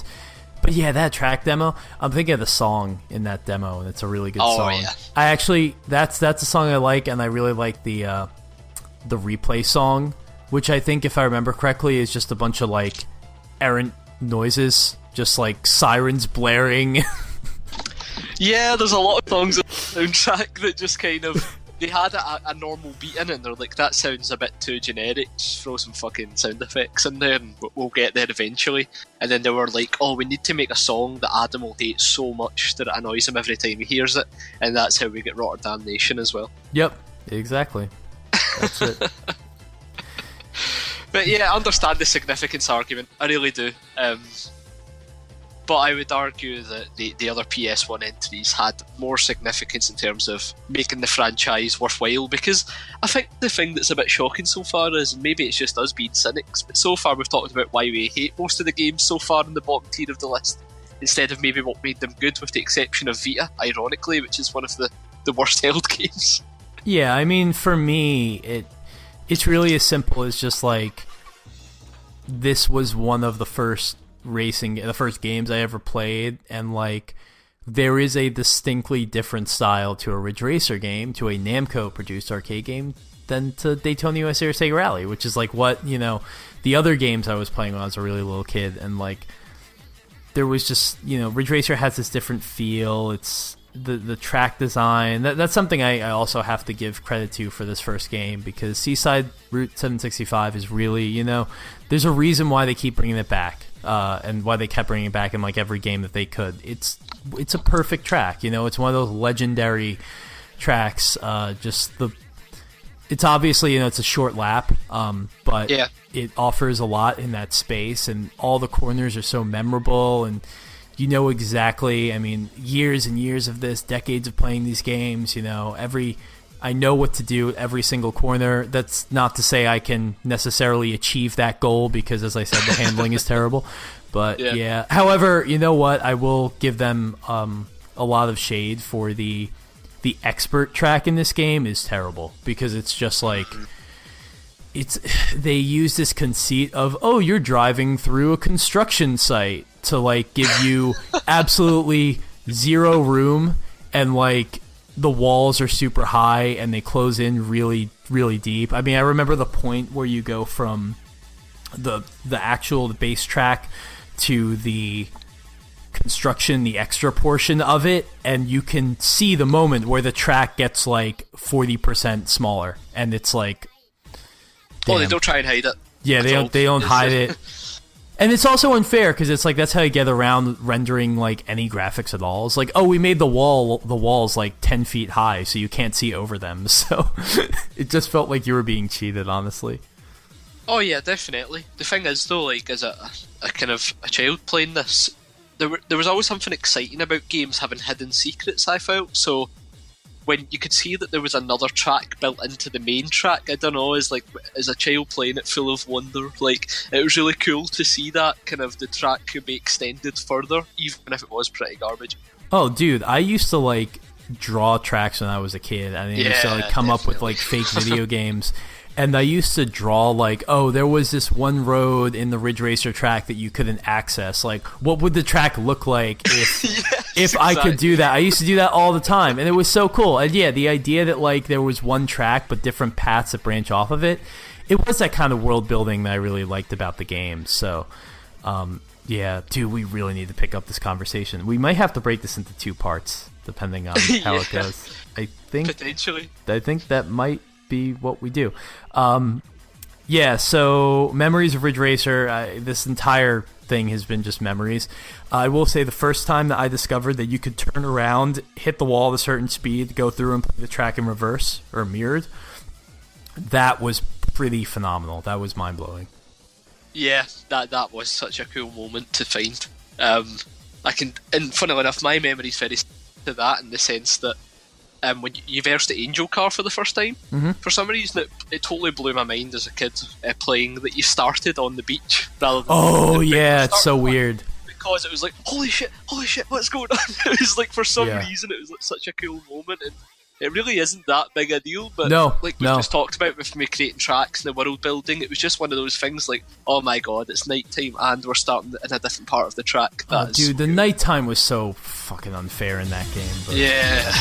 but yeah, that track demo, I'm thinking of the song in that demo, and it's a really good song. Yeah. I actually, that's a song I like, and I really like the replay song, which I think, if I remember correctly, is just a bunch of errant noises, just sirens blaring. Yeah, there's a lot of songs on the soundtrack that just kind of... They had a normal beat in it, and they're that sounds a bit too generic, just throw some fucking sound effects in there and we'll get there eventually. And then they were we need to make a song that Adam will hate so much that it annoys him every time he hears it, and that's how we get Rotterdam Nation as well. Yep, exactly. That's it. But yeah, I understand the significance argument, I really do. But I would argue that the other PS1 entries had more significance in terms of making the franchise worthwhile, because I think the thing that's a bit shocking so far is, maybe it's just us being cynics, but so far we've talked about why we hate most of the games so far in the bottom tier of the list, instead of maybe what made them good, with the exception of Vita, ironically, which is one of the worst held games. Yeah, I mean, for me, it's really as simple as just like, this was one of the first games I ever played, and like, there is a distinctly different style to a Ridge Racer game, to a Namco-produced arcade game, than to Daytona USA or Sega Rally, which is like what, the other games I was playing when I was a really little kid, and like, there was just, Ridge Racer has this different feel. It's the track design. That's something I also have to give credit to for this first game, because Seaside Route 765 is really, there's a reason why they keep bringing it back, and why they kept bringing it back in like every game that they could. It's a perfect track. It's one of those legendary tracks. It's obviously, it's a short lap, but yeah, it offers a lot in that space, and all the corners are so memorable, and exactly, I mean, years and years of this, decades of playing these games, I know what to do at every single corner. That's not to say I can necessarily achieve that goal, because, as I said, the handling is terrible. But, yeah. However, you know what? I will give them a lot of shade for the expert track in this game is terrible, because it's just like, they use this conceit of, oh, you're driving through a construction site, to like give you absolutely zero room, and like the walls are super high and they close in really, really deep. I mean, I remember the point where you go from the base track to the construction, the extra portion of it, and you can see the moment where the track gets like 40% smaller, and it's like, damn. Oh, they don't try and hide it. Yeah, they don't hide it. And it's also unfair, because it's like, that's how you get around rendering like any graphics at all. It's like, oh, we made the walls like 10 feet high, so you can't see over them. So it just felt like you were being cheated, honestly. Oh yeah, definitely. The thing is though, like, as a kind of a child playing this, there was always something exciting about games having hidden secrets, I felt. So when you could see that there was another track built into the main track, I don't know, as a child playing it, full of wonder, like, it was really cool to see that kind of the track could be extended further, even if it was pretty garbage. Oh, dude, I used to like draw tracks when I was a kid, and I used to like come up with like fake video games. And I used to draw like, oh, there was this one road in the Ridge Racer track that you couldn't access. Like, what would the track look like if yes, I could do that? I used to do that all the time, and it was so cool. And yeah, the idea that like there was one track but different paths that branch off of it, it was that kind of world building that I really liked about the game. So, yeah, dude, we really need to pick up this conversation. We might have to break this into 2 parts, depending on how it goes. Potentially. I think that might be what we do. Yeah, so memories of Ridge Racer. This entire thing has been just memories. I will say the first time that I discovered that you could turn around, hit the wall at a certain speed, go through and play the track in reverse or mirrored, that was pretty phenomenal. That was mind-blowing. Yeah, that was such a cool moment to find. And funnily enough, my memory's very to that, in the sense that when you versed the Angel car for the first time, for some reason it totally blew my mind as a kid, playing that you started on the beach rather than it's so weird, because it was like, holy shit, what's going on? It was like, for some reason it was like such a cool moment, and it really isn't that big a deal, but like we just talked about with me creating tracks and the world building, it was just one of those things like, oh my god, it's nighttime and we're starting in a different part of the track. Dude, the nighttime was so fucking unfair in that game. But yeah.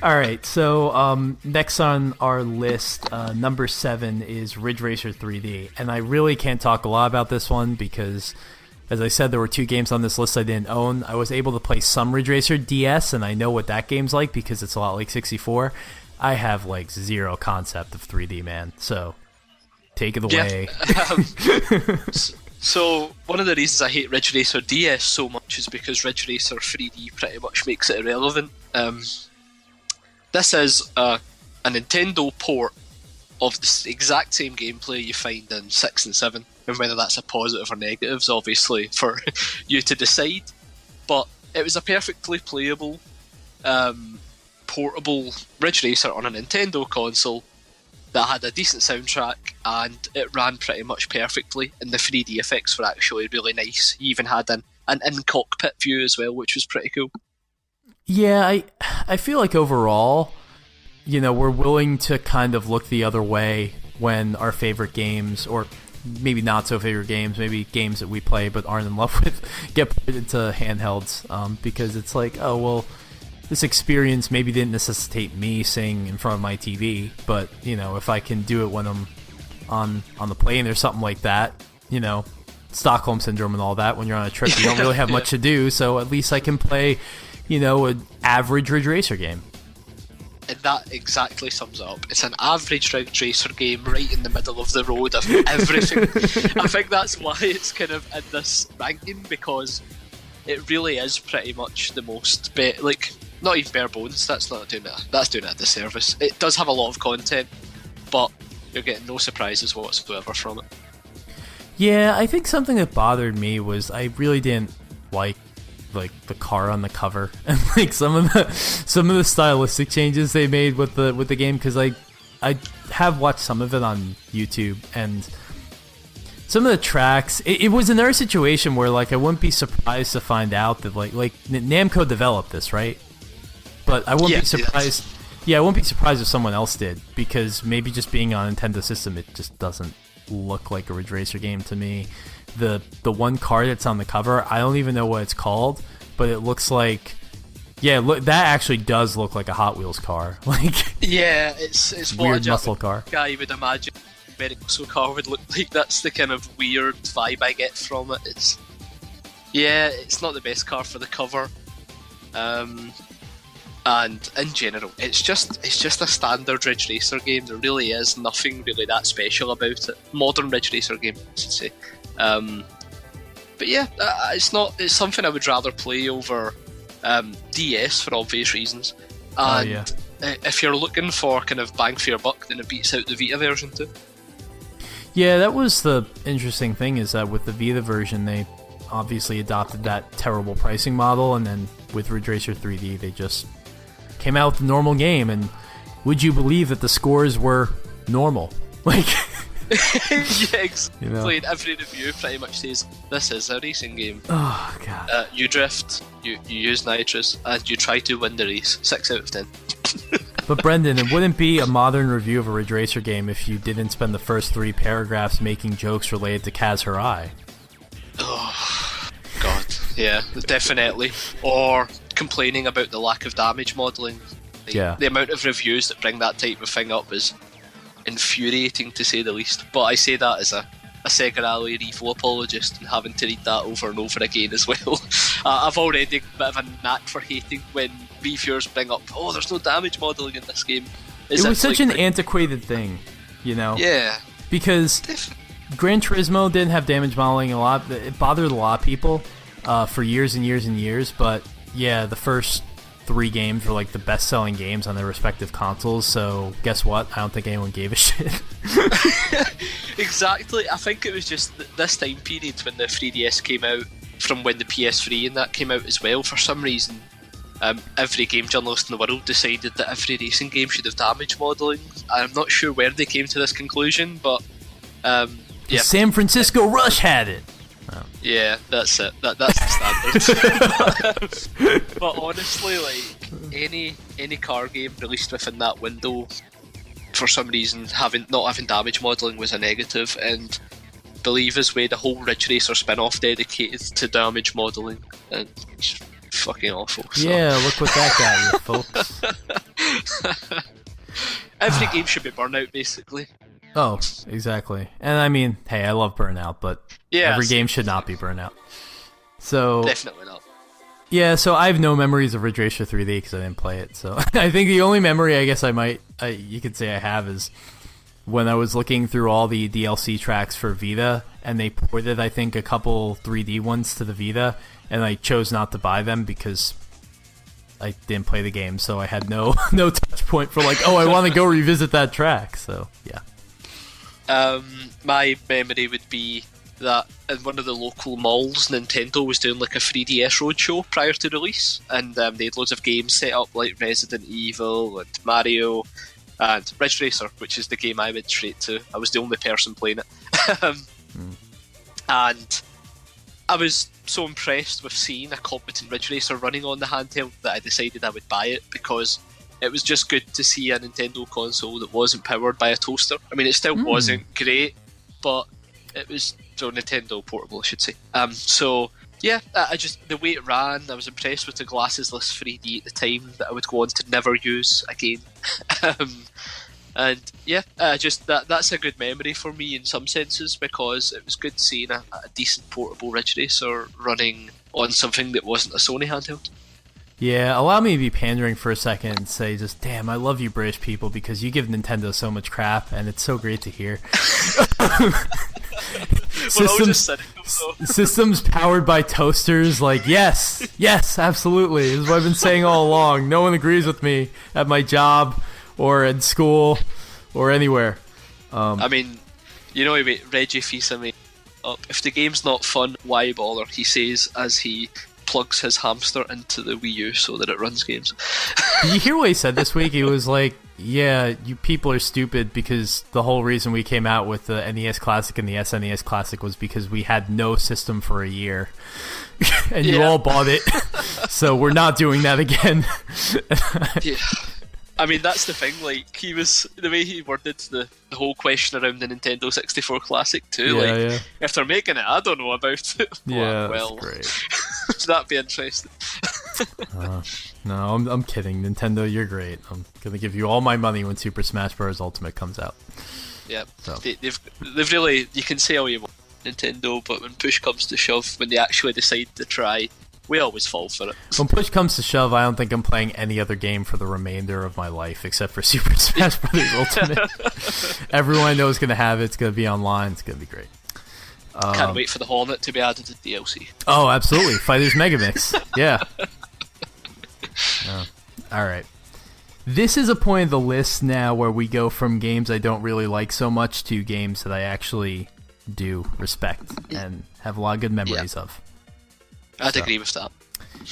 All right, so next on our list, number 7 is Ridge Racer 3D, and I really can't talk a lot about this one because As I said, there were 2 games on this list I didn't own. I was able to play some Ridge Racer DS, and I know what that game's like because it's a lot like 64. I have like zero concept of 3D, man. So take it away. Yeah. So one of the reasons I hate Ridge Racer DS so much is because Ridge Racer 3D pretty much makes it irrelevant. This is a Nintendo port of the exact same gameplay you find in 6 and 7, and whether that's a positive or negative is obviously for you to decide. But it was a perfectly playable, portable Ridge Racer on a Nintendo console that had a decent soundtrack, and it ran pretty much perfectly, and the 3D effects were actually really nice. You even had an in-cockpit view as well, which was pretty cool. Yeah, I feel like overall, we're willing to kind of look the other way when our favorite games, or maybe not so favorite games, maybe games that we play but aren't in love with, get put into handhelds, because it's like, oh, well, this experience maybe didn't necessitate me sitting in front of my TV, but, if I can do it when I'm on the plane or something like that, Stockholm Syndrome and all that, when you're on a trip, you don't really have much to do, so at least I can play, an average Ridge Racer game. And that exactly sums up. It's an average Ridge Racer game right in the middle of the road of everything. I think that's why it's kind of in this ranking, because it really is pretty much the most, not even bare bones, that's doing it a disservice. It does have a lot of content, but you're getting no surprises whatsoever from it. Yeah, I think something that bothered me was I really didn't like the car on the cover, and some of the stylistic changes they made with the game, because I have watched some of it on YouTube, and some of the tracks, it was another situation where I wouldn't be surprised to find out that like Namco developed this, right? But I wouldn't be surprised. Yes. Yeah, I wouldn't be surprised if someone else did, because maybe just being on a Nintendo system, it just doesn't look like a Ridge Racer game to me. The one car that's on the cover, I don't even know what it's called, but it looks like, that actually does look like a Hot Wheels car. It's weird muscle car. I would imagine a very muscle car would look like. That's the kind of weird vibe I get from it. It's not the best car for the cover. And in general, it's just a standard Ridge Racer game. There really is nothing really that special about it. Modern Ridge Racer game, I should say. But it's something I would rather play over DS for obvious reasons. And if you're looking for kind of bang for your buck, then it beats out the Vita version too. Yeah, that was the interesting thing, is that with the Vita version, they obviously adopted that terrible pricing model, and then with Ridge Racer 3D, they just came out with the normal game, and would you believe that the scores were normal? Exactly. Every review pretty much says this is a racing game. Oh god. You drift, you use nitrous, and you try to win the race. 6 out of 10. But Brendan, it wouldn't be a modern review of a Ridge Racer game if you didn't spend the first 3 paragraphs making jokes related to Kaz Hirai. Oh god, yeah, definitely. Or complaining about the lack of damage modelling. The amount of reviews that bring that type of thing up is infuriating, to say the least. But I say that as a Sega Rally Revo apologist, and having to read that over and over again as well. I've already a bit of a knack for hating when reviewers bring up, oh, there's no damage modelling in this game. It was such an antiquated thing, Yeah. Because Gran Turismo didn't have damage modeling a lot. It bothered a lot of people for years and years and years, but yeah, the first 3 games were the best-selling games on their respective consoles, so guess what? I don't think anyone gave a shit. Exactly. I think it was just this time period when the 3DS came out, from when the PS3 and that came out as well. For some reason, every game journalist in the world decided that every racing game should have damage modelling. I'm not sure where they came to this conclusion, but San Francisco Rush had it. Oh. Yeah, that's it. That's the standard. But honestly, any car game released within that window, for some reason, not having damage modelling was a negative, and believe us, we had a whole Ridge Racer spin-off dedicated to damage modelling, and it's fucking awful. So. Yeah, look what that got you, folks. Every game should be Burnout, basically. Oh, exactly. And I mean, hey, I love Burnout, but Yeah, every game should not be Burnout. So definitely not. yeah, so I have no memories of Ridge Racer 3D because I didn't play it. So I think the only memory I guess you could say I have is when I was looking through all the DLC tracks for Vita, and they ported, I think, a couple 3D ones to the Vita, and I chose not to buy them because I didn't play the game, so I had no touch point for like, oh, I want to go revisit that track. So yeah. My memory would be that in one of the local malls, Nintendo was doing like a 3DS roadshow prior to release, and they had loads of games set up like Resident Evil and Mario and Ridge Racer, which is the game I went straight to. I was the only person playing it. And I was so impressed with seeing a competent Ridge Racer running on the handheld that I decided I would buy it, because it was just good to see a Nintendo console that wasn't powered by a toaster. I mean, it still wasn't great, but it was Nintendo portable, I should say. So yeah, I just, the way it ran, I was impressed with the glassesless 3D at the time that I would go on to never use again. And yeah, just that's a good memory for me in some senses, because it was good seeing a decent portable Ridge Racer running on something that wasn't a Sony handheld. Yeah, allow me to be pandering for a second and say just, damn, I love you British people because you give Nintendo so much crap, and it's so great to hear. Systems powered by toasters, like, yes, absolutely. This is what I've been saying all along. No one agrees with me at my job or in school or anywhere. I mean, you know, Reggie Fils-Aimé up. If the game's not fun, why bother? He says as he plugs his hamster into the Wii U so that it runs games. Did you hear what he said this week? He was like, yeah, you people are stupid because the whole reason we came out with the NES Classic and the SNES Classic was because we had no system for a year. And you all bought it. So we're not doing that again. Yeah. I mean, that's the thing, like, he was, the way he worded the whole question around the Nintendo 64 Classic too, if they're making it, I don't know about it. Yeah, well, that's great. That'd be interesting. No, I'm kidding. Nintendo, you're great. I'm gonna give you all my money when Super Smash Bros. Ultimate comes out. Yeah, so. they've really, you can say all you want, Nintendo, but when push comes to shove, when they actually decide to try, we always fall for it. When push comes to shove, I don't think I'm playing any other game for the remainder of my life except for Super Smash Bros. Ultimate. Everyone I know is gonna have it. It's gonna be online. It's gonna be great. Can't wait for the Hornet to be added to DLC. Oh, absolutely. Fighters Megamix. Yeah. All right. This is a point of the list now where we go from games I don't really like so much to games that I actually do respect and have a lot of good memories of. I'd agree with that.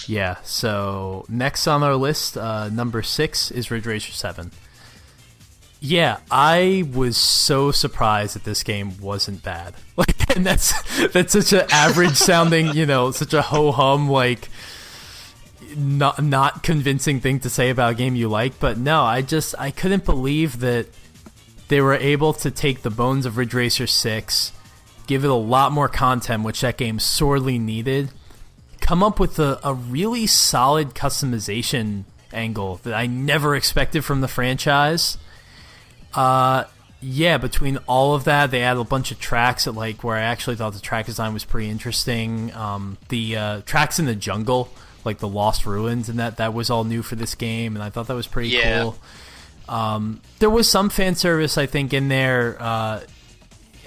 Yeah, so next on our list, number 6 is Ridge Racer 7. Yeah, I was so surprised that this game wasn't bad. Like, and that's such an average sounding, such a ho-hum, like, not convincing thing to say about a game you like. But no, I couldn't believe that they were able to take the bones of Ridge Racer 6, give it a lot more content, which that game sorely needed, come up with a really solid customization angle that I never expected from the franchise. Yeah, between all of that, they added a bunch of tracks at where I actually thought the track design was pretty interesting. The tracks in the jungle, like the Lost Ruins, and that was all new for this game, and I thought that was pretty cool. There was some fan service, I think, in there,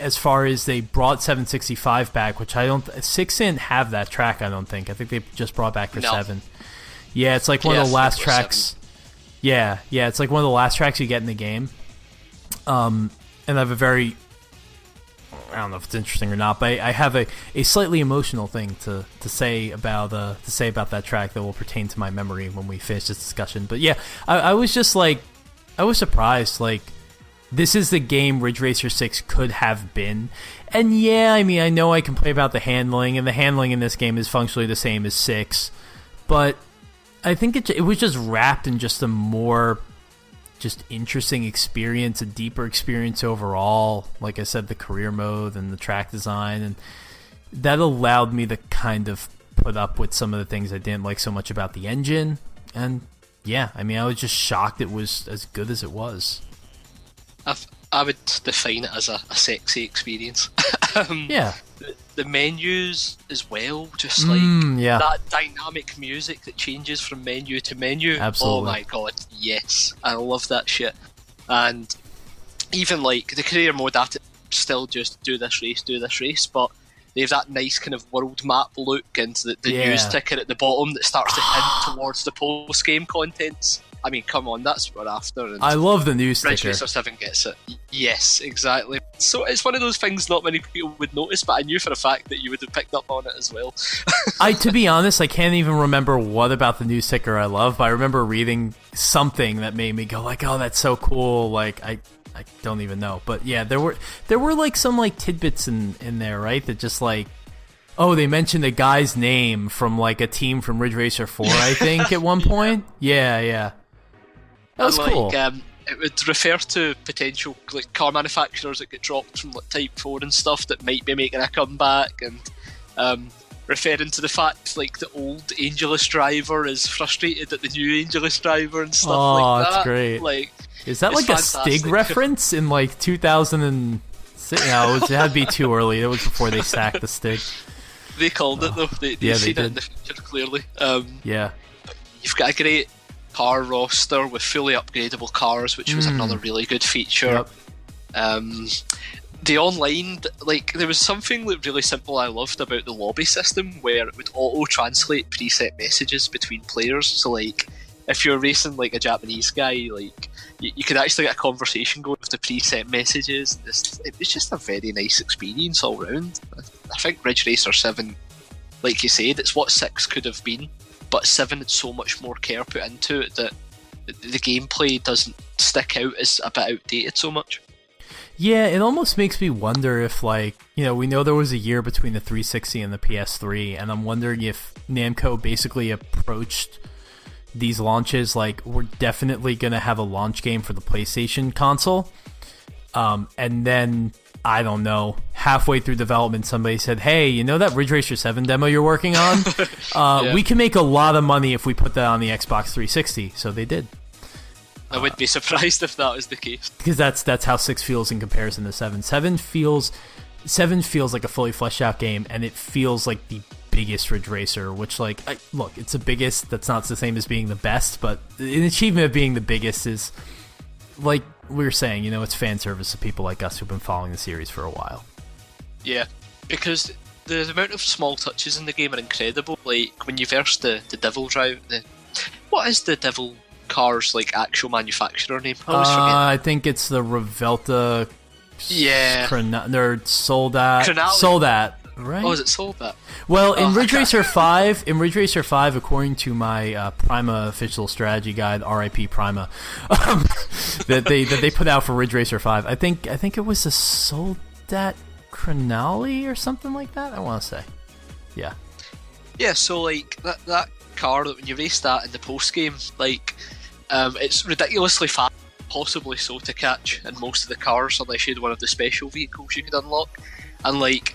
as far as they brought 765 back, which 6 didn't have that track, I don't think. I think they just brought back for 7. Yeah, it's like one of the last tracks. 7. Yeah, it's like one of the last tracks you get in the game. And I have a very, I don't know if it's interesting or not, but I have a slightly emotional thing to say about that track that will pertain to my memory when we finish this discussion. But yeah, I was just like, I was surprised, like, this is the game Ridge Racer 6 could have been. And yeah, I mean, I know I complain about the handling, and the handling in this game is functionally the same as 6, but I think it was just wrapped in just a more just interesting experience, a deeper experience overall. Like I said, the career mode and the track design, and that allowed me to kind of put up with some of the things I didn't like so much about the engine. And yeah, I mean, I was just shocked it was as good as it was. I would define it as a sexy experience. Yeah. The menus as well, just like yeah. that dynamic music that changes from menu to menu. Absolutely. Oh my god, yes. I love that shit. And even like the career mode at it, still just do this race, but they have that nice kind of world map look and the news ticker at the bottom that starts to hint towards the post game contents. I mean, come on, that's what we're after. And I love the news Ridge sticker. Racer 7 gets it. Yes, exactly. So it's one of those things not many people would notice, but I knew for a fact that you would have picked up on it as well. To be honest, I can't even remember what about the news sticker I love, but I remember reading something that made me go like, oh, that's so cool. Like, I don't even know. But yeah, there were like some like tidbits in there, right? That just like, oh, they mentioned a guy's name from like a team from Ridge Racer 4, I think, at one point. Yeah. That was cool. It would refer to potential like car manufacturers that get dropped from like Type 4 and stuff that might be making a comeback, and referring to the fact like the old Angelus driver is frustrated at the new Angelus driver and stuff like that. Oh, that's great. Like, is that like fantastic. A Stig reference in like 2006? No, it had to be too early. It was before they sacked the Stig. They called it though. They've seen it in the future clearly. Yeah. You've got a great car roster with fully upgradable cars, which was another really good feature. Yep. The online, like, there was something that really simple I loved about the lobby system, where it would auto-translate preset messages between players. So, like, if you're racing, like, a Japanese guy, like, you could actually get a conversation going with the preset messages. It was just a very nice experience all round. I think Ridge Racer 7, like you said, it's what 6 could have been, but 7 had so much more care put into it that the gameplay doesn't stick out as a bit outdated so much. Yeah, it almost makes me wonder if, like, you know, we know there was a year between the 360 and the PS3, and I'm wondering if Namco basically approached these launches like, we're definitely going to have a launch game for the PlayStation console, and then, I don't know, halfway through development, somebody said, hey, you know that Ridge Racer 7 demo you're working on? We can make a lot of money if we put that on the Xbox 360, so they did. I wouldn't be surprised if that was the case. Because that's how 6 feels in comparison to 7. 7 feels like a fully fleshed out game, and it feels like the biggest Ridge Racer, which, like, look, it's the biggest. That's not the same as being the best, but an achievement of being the biggest is, like we were saying, you know, it's fan service to people like us who've been following the series for a while. Yeah, because the amount of small touches in the game are incredible. Like, when you verse the Devil Drive, what is the Devil car's like actual manufacturer name? I always forget. I think it's the Revelta. Yeah. They're Soldat, right? Oh, is it Soldat? Well, in Ridge Racer 5, according to my Prima official strategy guide, RIP Prima, that they put out for Ridge Racer 5, I think it was a Soldat Crenali or something like that. I want to say, yeah. Yeah. So like that car, when you race that in the post game, like, it's ridiculously fast, possibly so to catch in most of the cars, unless you had one of the special vehicles you could unlock, and like,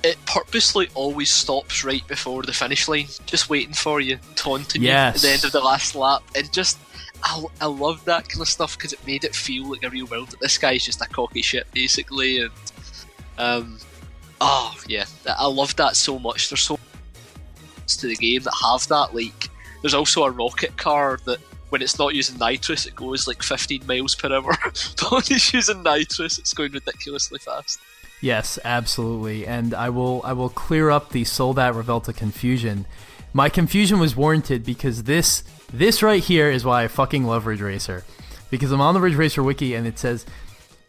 it purposely always stops right before the finish line, just waiting for you, taunting you at the end of the last lap, and just I love that kind of stuff because it made it feel like a real world. That this guy's just a cocky shit basically, and I love that so much. There's so much to the game that have that. Like, there's also a rocket car that, when it's not using nitrous, it goes like 15 miles per hour. But when it's using nitrous, it's going ridiculously fast. Yes, absolutely. And I will clear up the Soldat Revelta confusion. My confusion was warranted because this right here is why I fucking love Ridge Racer. Because I'm on the Ridge Racer wiki and it says,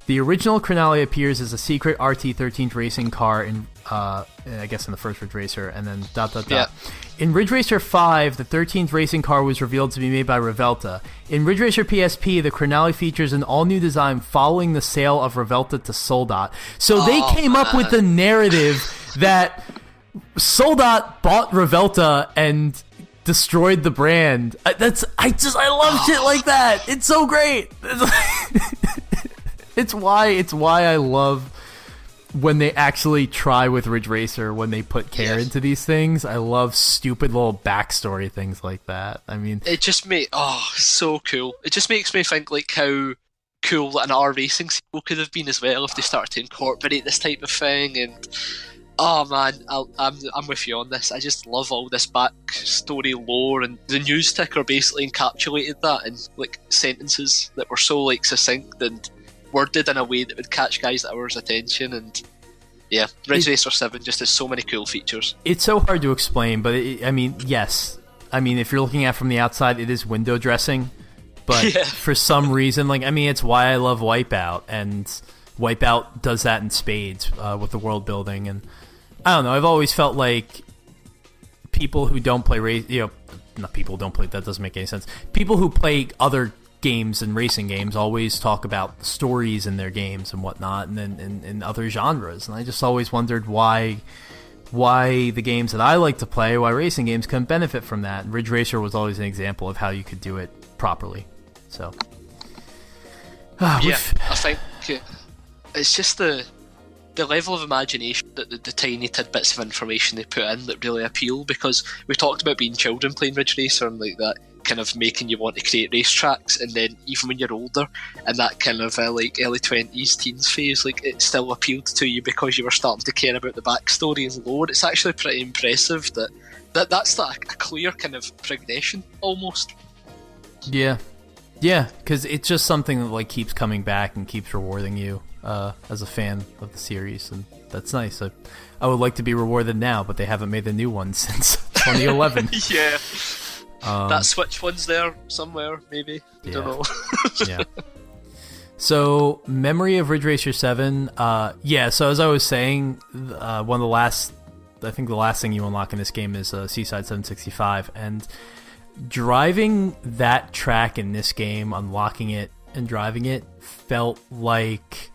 the original Crenali appears as a secret RT-13 racing car in, I guess in the first Ridge Racer, and then ... Yeah. In Ridge Racer 5, the 13th racing car was revealed to be made by Revelta. In Ridge Racer PSP, the Crenali features an all-new design following the sale of Revelta to Soldat. So they came up with the narrative that Soldat bought Revelta and destroyed the brand. I love shit like that. It's so great. It's why I love when they actually try with Ridge Racer, when they put care into these things. I love stupid little backstory things like that. I mean, it just so cool. It just makes me think like how cool an R Racing sequel could have been as well if they started to incorporate this type of thing. And oh man, I'm with you on this. I just love all this backstory lore, and the news ticker basically encapsulated that in like sentences that were so like succinct and worded in a way that would catch guys' hours' attention. And yeah, Ridge Racer 7 just has so many cool features. It's so hard to explain, but I mean, yes. I mean, if you're looking at it from the outside, it is window dressing. But for some reason, like, I mean, it's why I love Wipeout, and Wipeout does that in spades with the world building. And I don't know, I've always felt like people who don't play not people who don't play, that doesn't make any sense. People who play other games and racing games always talk about the stories in their games and whatnot, and then in other genres. And I just always wondered why the games that I like to play, why racing games couldn't benefit from that. And Ridge Racer was always an example of how you could do it properly. So, I think it's just the level of imagination that the tiny tidbits of information they put in that really appeal, because we talked about being children playing Ridge Racer and like that kind of making you want to create racetracks, and then even when you're older and that kind of like early 20s teens phase, like it still appealed to you because you were starting to care about the backstory and lore. It's actually pretty impressive that's a clear kind of progression almost. Yeah, because it's just something that like keeps coming back and keeps rewarding you as a fan of the series, and that's nice. I would like to be rewarded now, but they haven't made the new one since 2011. Yeah. That Switch one's there somewhere, maybe. I don't know. Yeah. So, memory of Ridge Racer 7. So as I was saying, one of the last thing you unlock in this game is Seaside 765, and driving that track in this game, unlocking it and driving it, felt like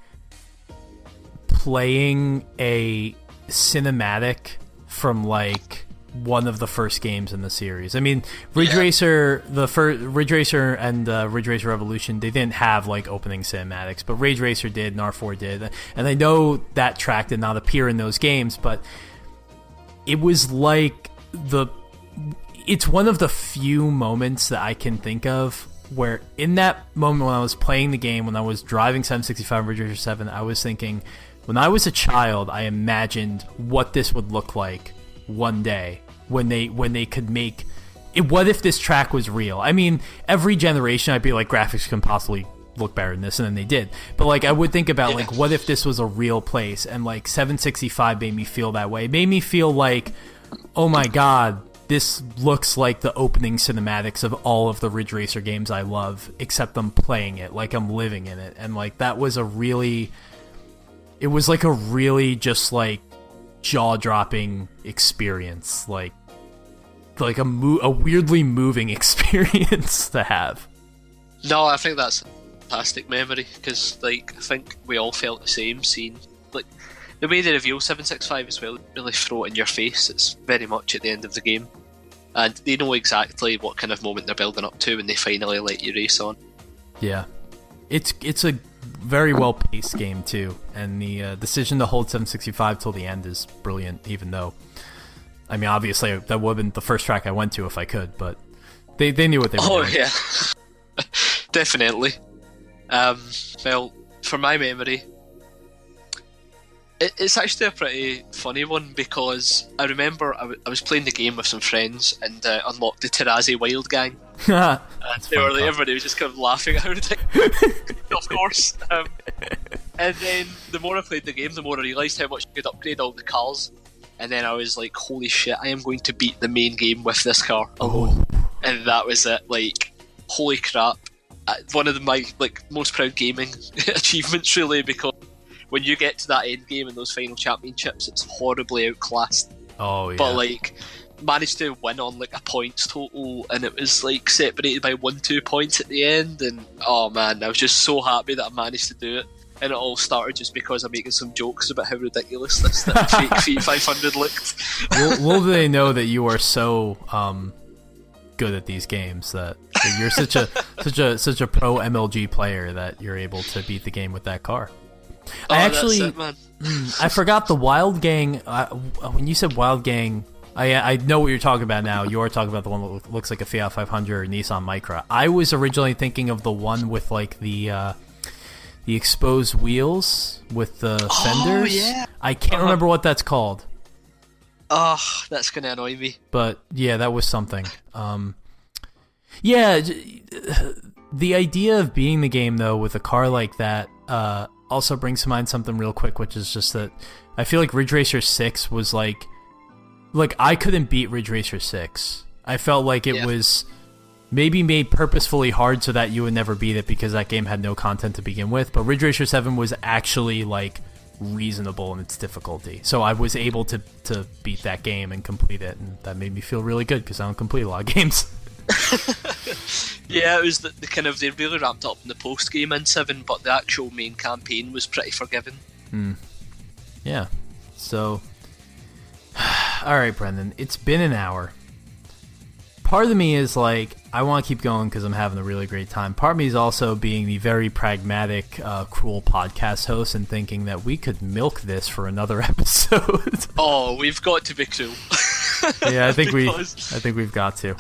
playing a cinematic from like one of the first games in the series. I mean, Ridge Racer, Ridge Racer and Ridge Racer Revolution, they didn't have like opening cinematics, but Ridge Racer did and R4 did. And I know that track did not appear in those games, but it was like it's one of the few moments that I can think of where in that moment when I was playing the game, when I was driving 765 Ridge Racer 7, I was thinking, when I was a child, I imagined what this would look like one day when they could make it. What if this track was real? I mean, every generation I'd be like, graphics can possibly look better than this, and then they did. But like, I would think about like, what if this was a real place? And like 765 made me feel that way. It made me feel like, oh my god, this looks like the opening cinematics of all of the Ridge Racer games I love, except I'm playing it, like I'm living in it. And like, that was it was like a really just like jaw-dropping experience, like a weirdly moving experience to have. No, I think that's a fantastic memory, because like I think we all felt the same, seeing like the way they reveal 765 as well, really throw it in your face. It's very much at the end of the game, and they know exactly what kind of moment they're building up to when they finally let you race on. Yeah, it's a very well paced game too, and the decision to hold 765 till the end is brilliant. Even though, I mean, obviously that would have been the first track I went to if I could, but they knew what they were doing. Oh yeah, definitely. Well, for my memory, it's actually a pretty funny one, because I remember I was playing the game with some friends and unlocked the Tarazi Wild Gang. And they were like, everybody was just kind of laughing at how ridiculous, of course. And then the more I played the game, the more I realised how much you could upgrade all the cars. And then I was like, holy shit, I am going to beat the main game with this car alone. And that was it. Like, holy crap. One of my like most proud gaming achievements, really, because when you get to that end game and those final championships, it's horribly outclassed. Oh yeah. But like, managed to win on like a points total, and it was like separated by 1-2 points at the end. And oh man, I was just so happy that I managed to do it. And it all started just because I'm making some jokes about how ridiculous this fake Fiat 500 looked. Little do they know that you are so good at these games that you're such a pro MLG player that you're able to beat the game with that car. Oh, that's it, man. I forgot the Wild Gang. When you said Wild Gang, I know what you're talking about now. You're talking about the one that looks like a Fiat 500 or Nissan Micra. I was originally thinking of the one with like the the exposed wheels with the fenders. Yeah. I can't remember what that's called. Oh, that's going to annoy me. But yeah, that was something. Yeah, the idea of beating the game though with a car like that also brings to mind something real quick, which is just that I feel like Ridge Racer 6 was like I couldn't beat Ridge Racer 6. I felt like it was maybe made purposefully hard so that you would never beat it because that game had no content to begin with. But Ridge Racer 7 was actually like reasonable in its difficulty, so I was able to beat that game and complete it, and that made me feel really good because I don't complete a lot of games. Yeah, it was the kind of, they really ramped up in the post game in 7, but the actual main campaign was pretty forgiving. Yeah, so alright, Brendan, it's been an hour. Part of me is like, I want to keep going because I'm having a really great time. Part of me is also being the very pragmatic, cruel podcast host and thinking that we could milk this for another episode. Oh, we've got to be cruel. Yeah, I think we've got to.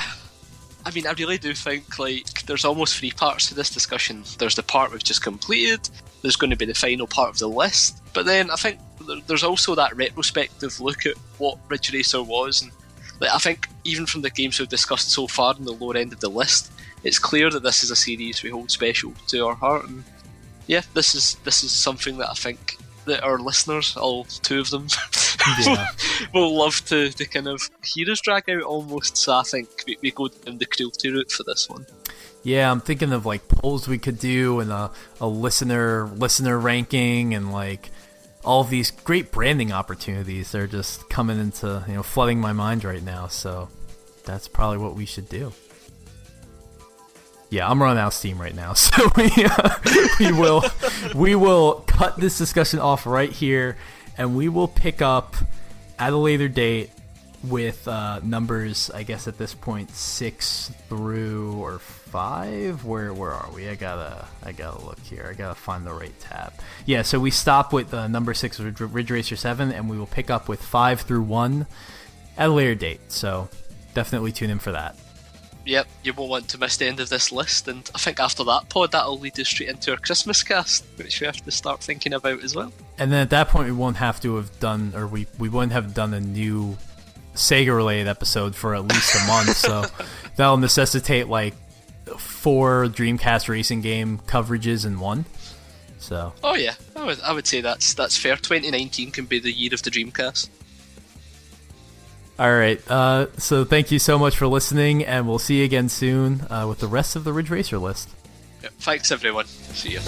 I mean, I really do think, like, there's almost 3 parts to this discussion. There's the part we've just completed, there's going to be the final part of the list, but then I think there's also that retrospective look at what Ridge Racer was, and like, I think even from the games we've discussed so far in the lower end of the list, it's clear that this is a series we hold special to our heart, and yeah, this is something that I think that our listeners, all 2 of them, will love to kind of hear us drag out almost, so I think we go down the cruelty route for this one. Yeah, I'm thinking of like polls we could do and a listener ranking and like all of these great branding opportunities. They're just coming into, flooding my mind right now, so that's probably what we should do. Yeah, I'm running out of steam right now, so we will cut this discussion off right here, and we will pick up at a later date with numbers, I guess at this point 6 through 5. Where are we? I gotta look here. I gotta find the right tab. Yeah, so we stop with number 6 of Ridge Racer 7, and we will pick up with 5 through 1 at a later date. So definitely tune in for that. Yep, you won't want to miss the end of this list, and I think after that pod, that'll lead us straight into our Christmas cast, which we have to start thinking about as well. And then at that point, we won't have to have done, or we wouldn't have done a new Sega-related episode for at least a month, so that'll necessitate like 4 Dreamcast racing game coverages in one. So. Oh yeah, I would say that's fair. 2019 can be the year of the Dreamcast. All right, so thank you so much for listening, and we'll see you again soon with the rest of the Ridge Racer list. Yep, thanks everyone. See you.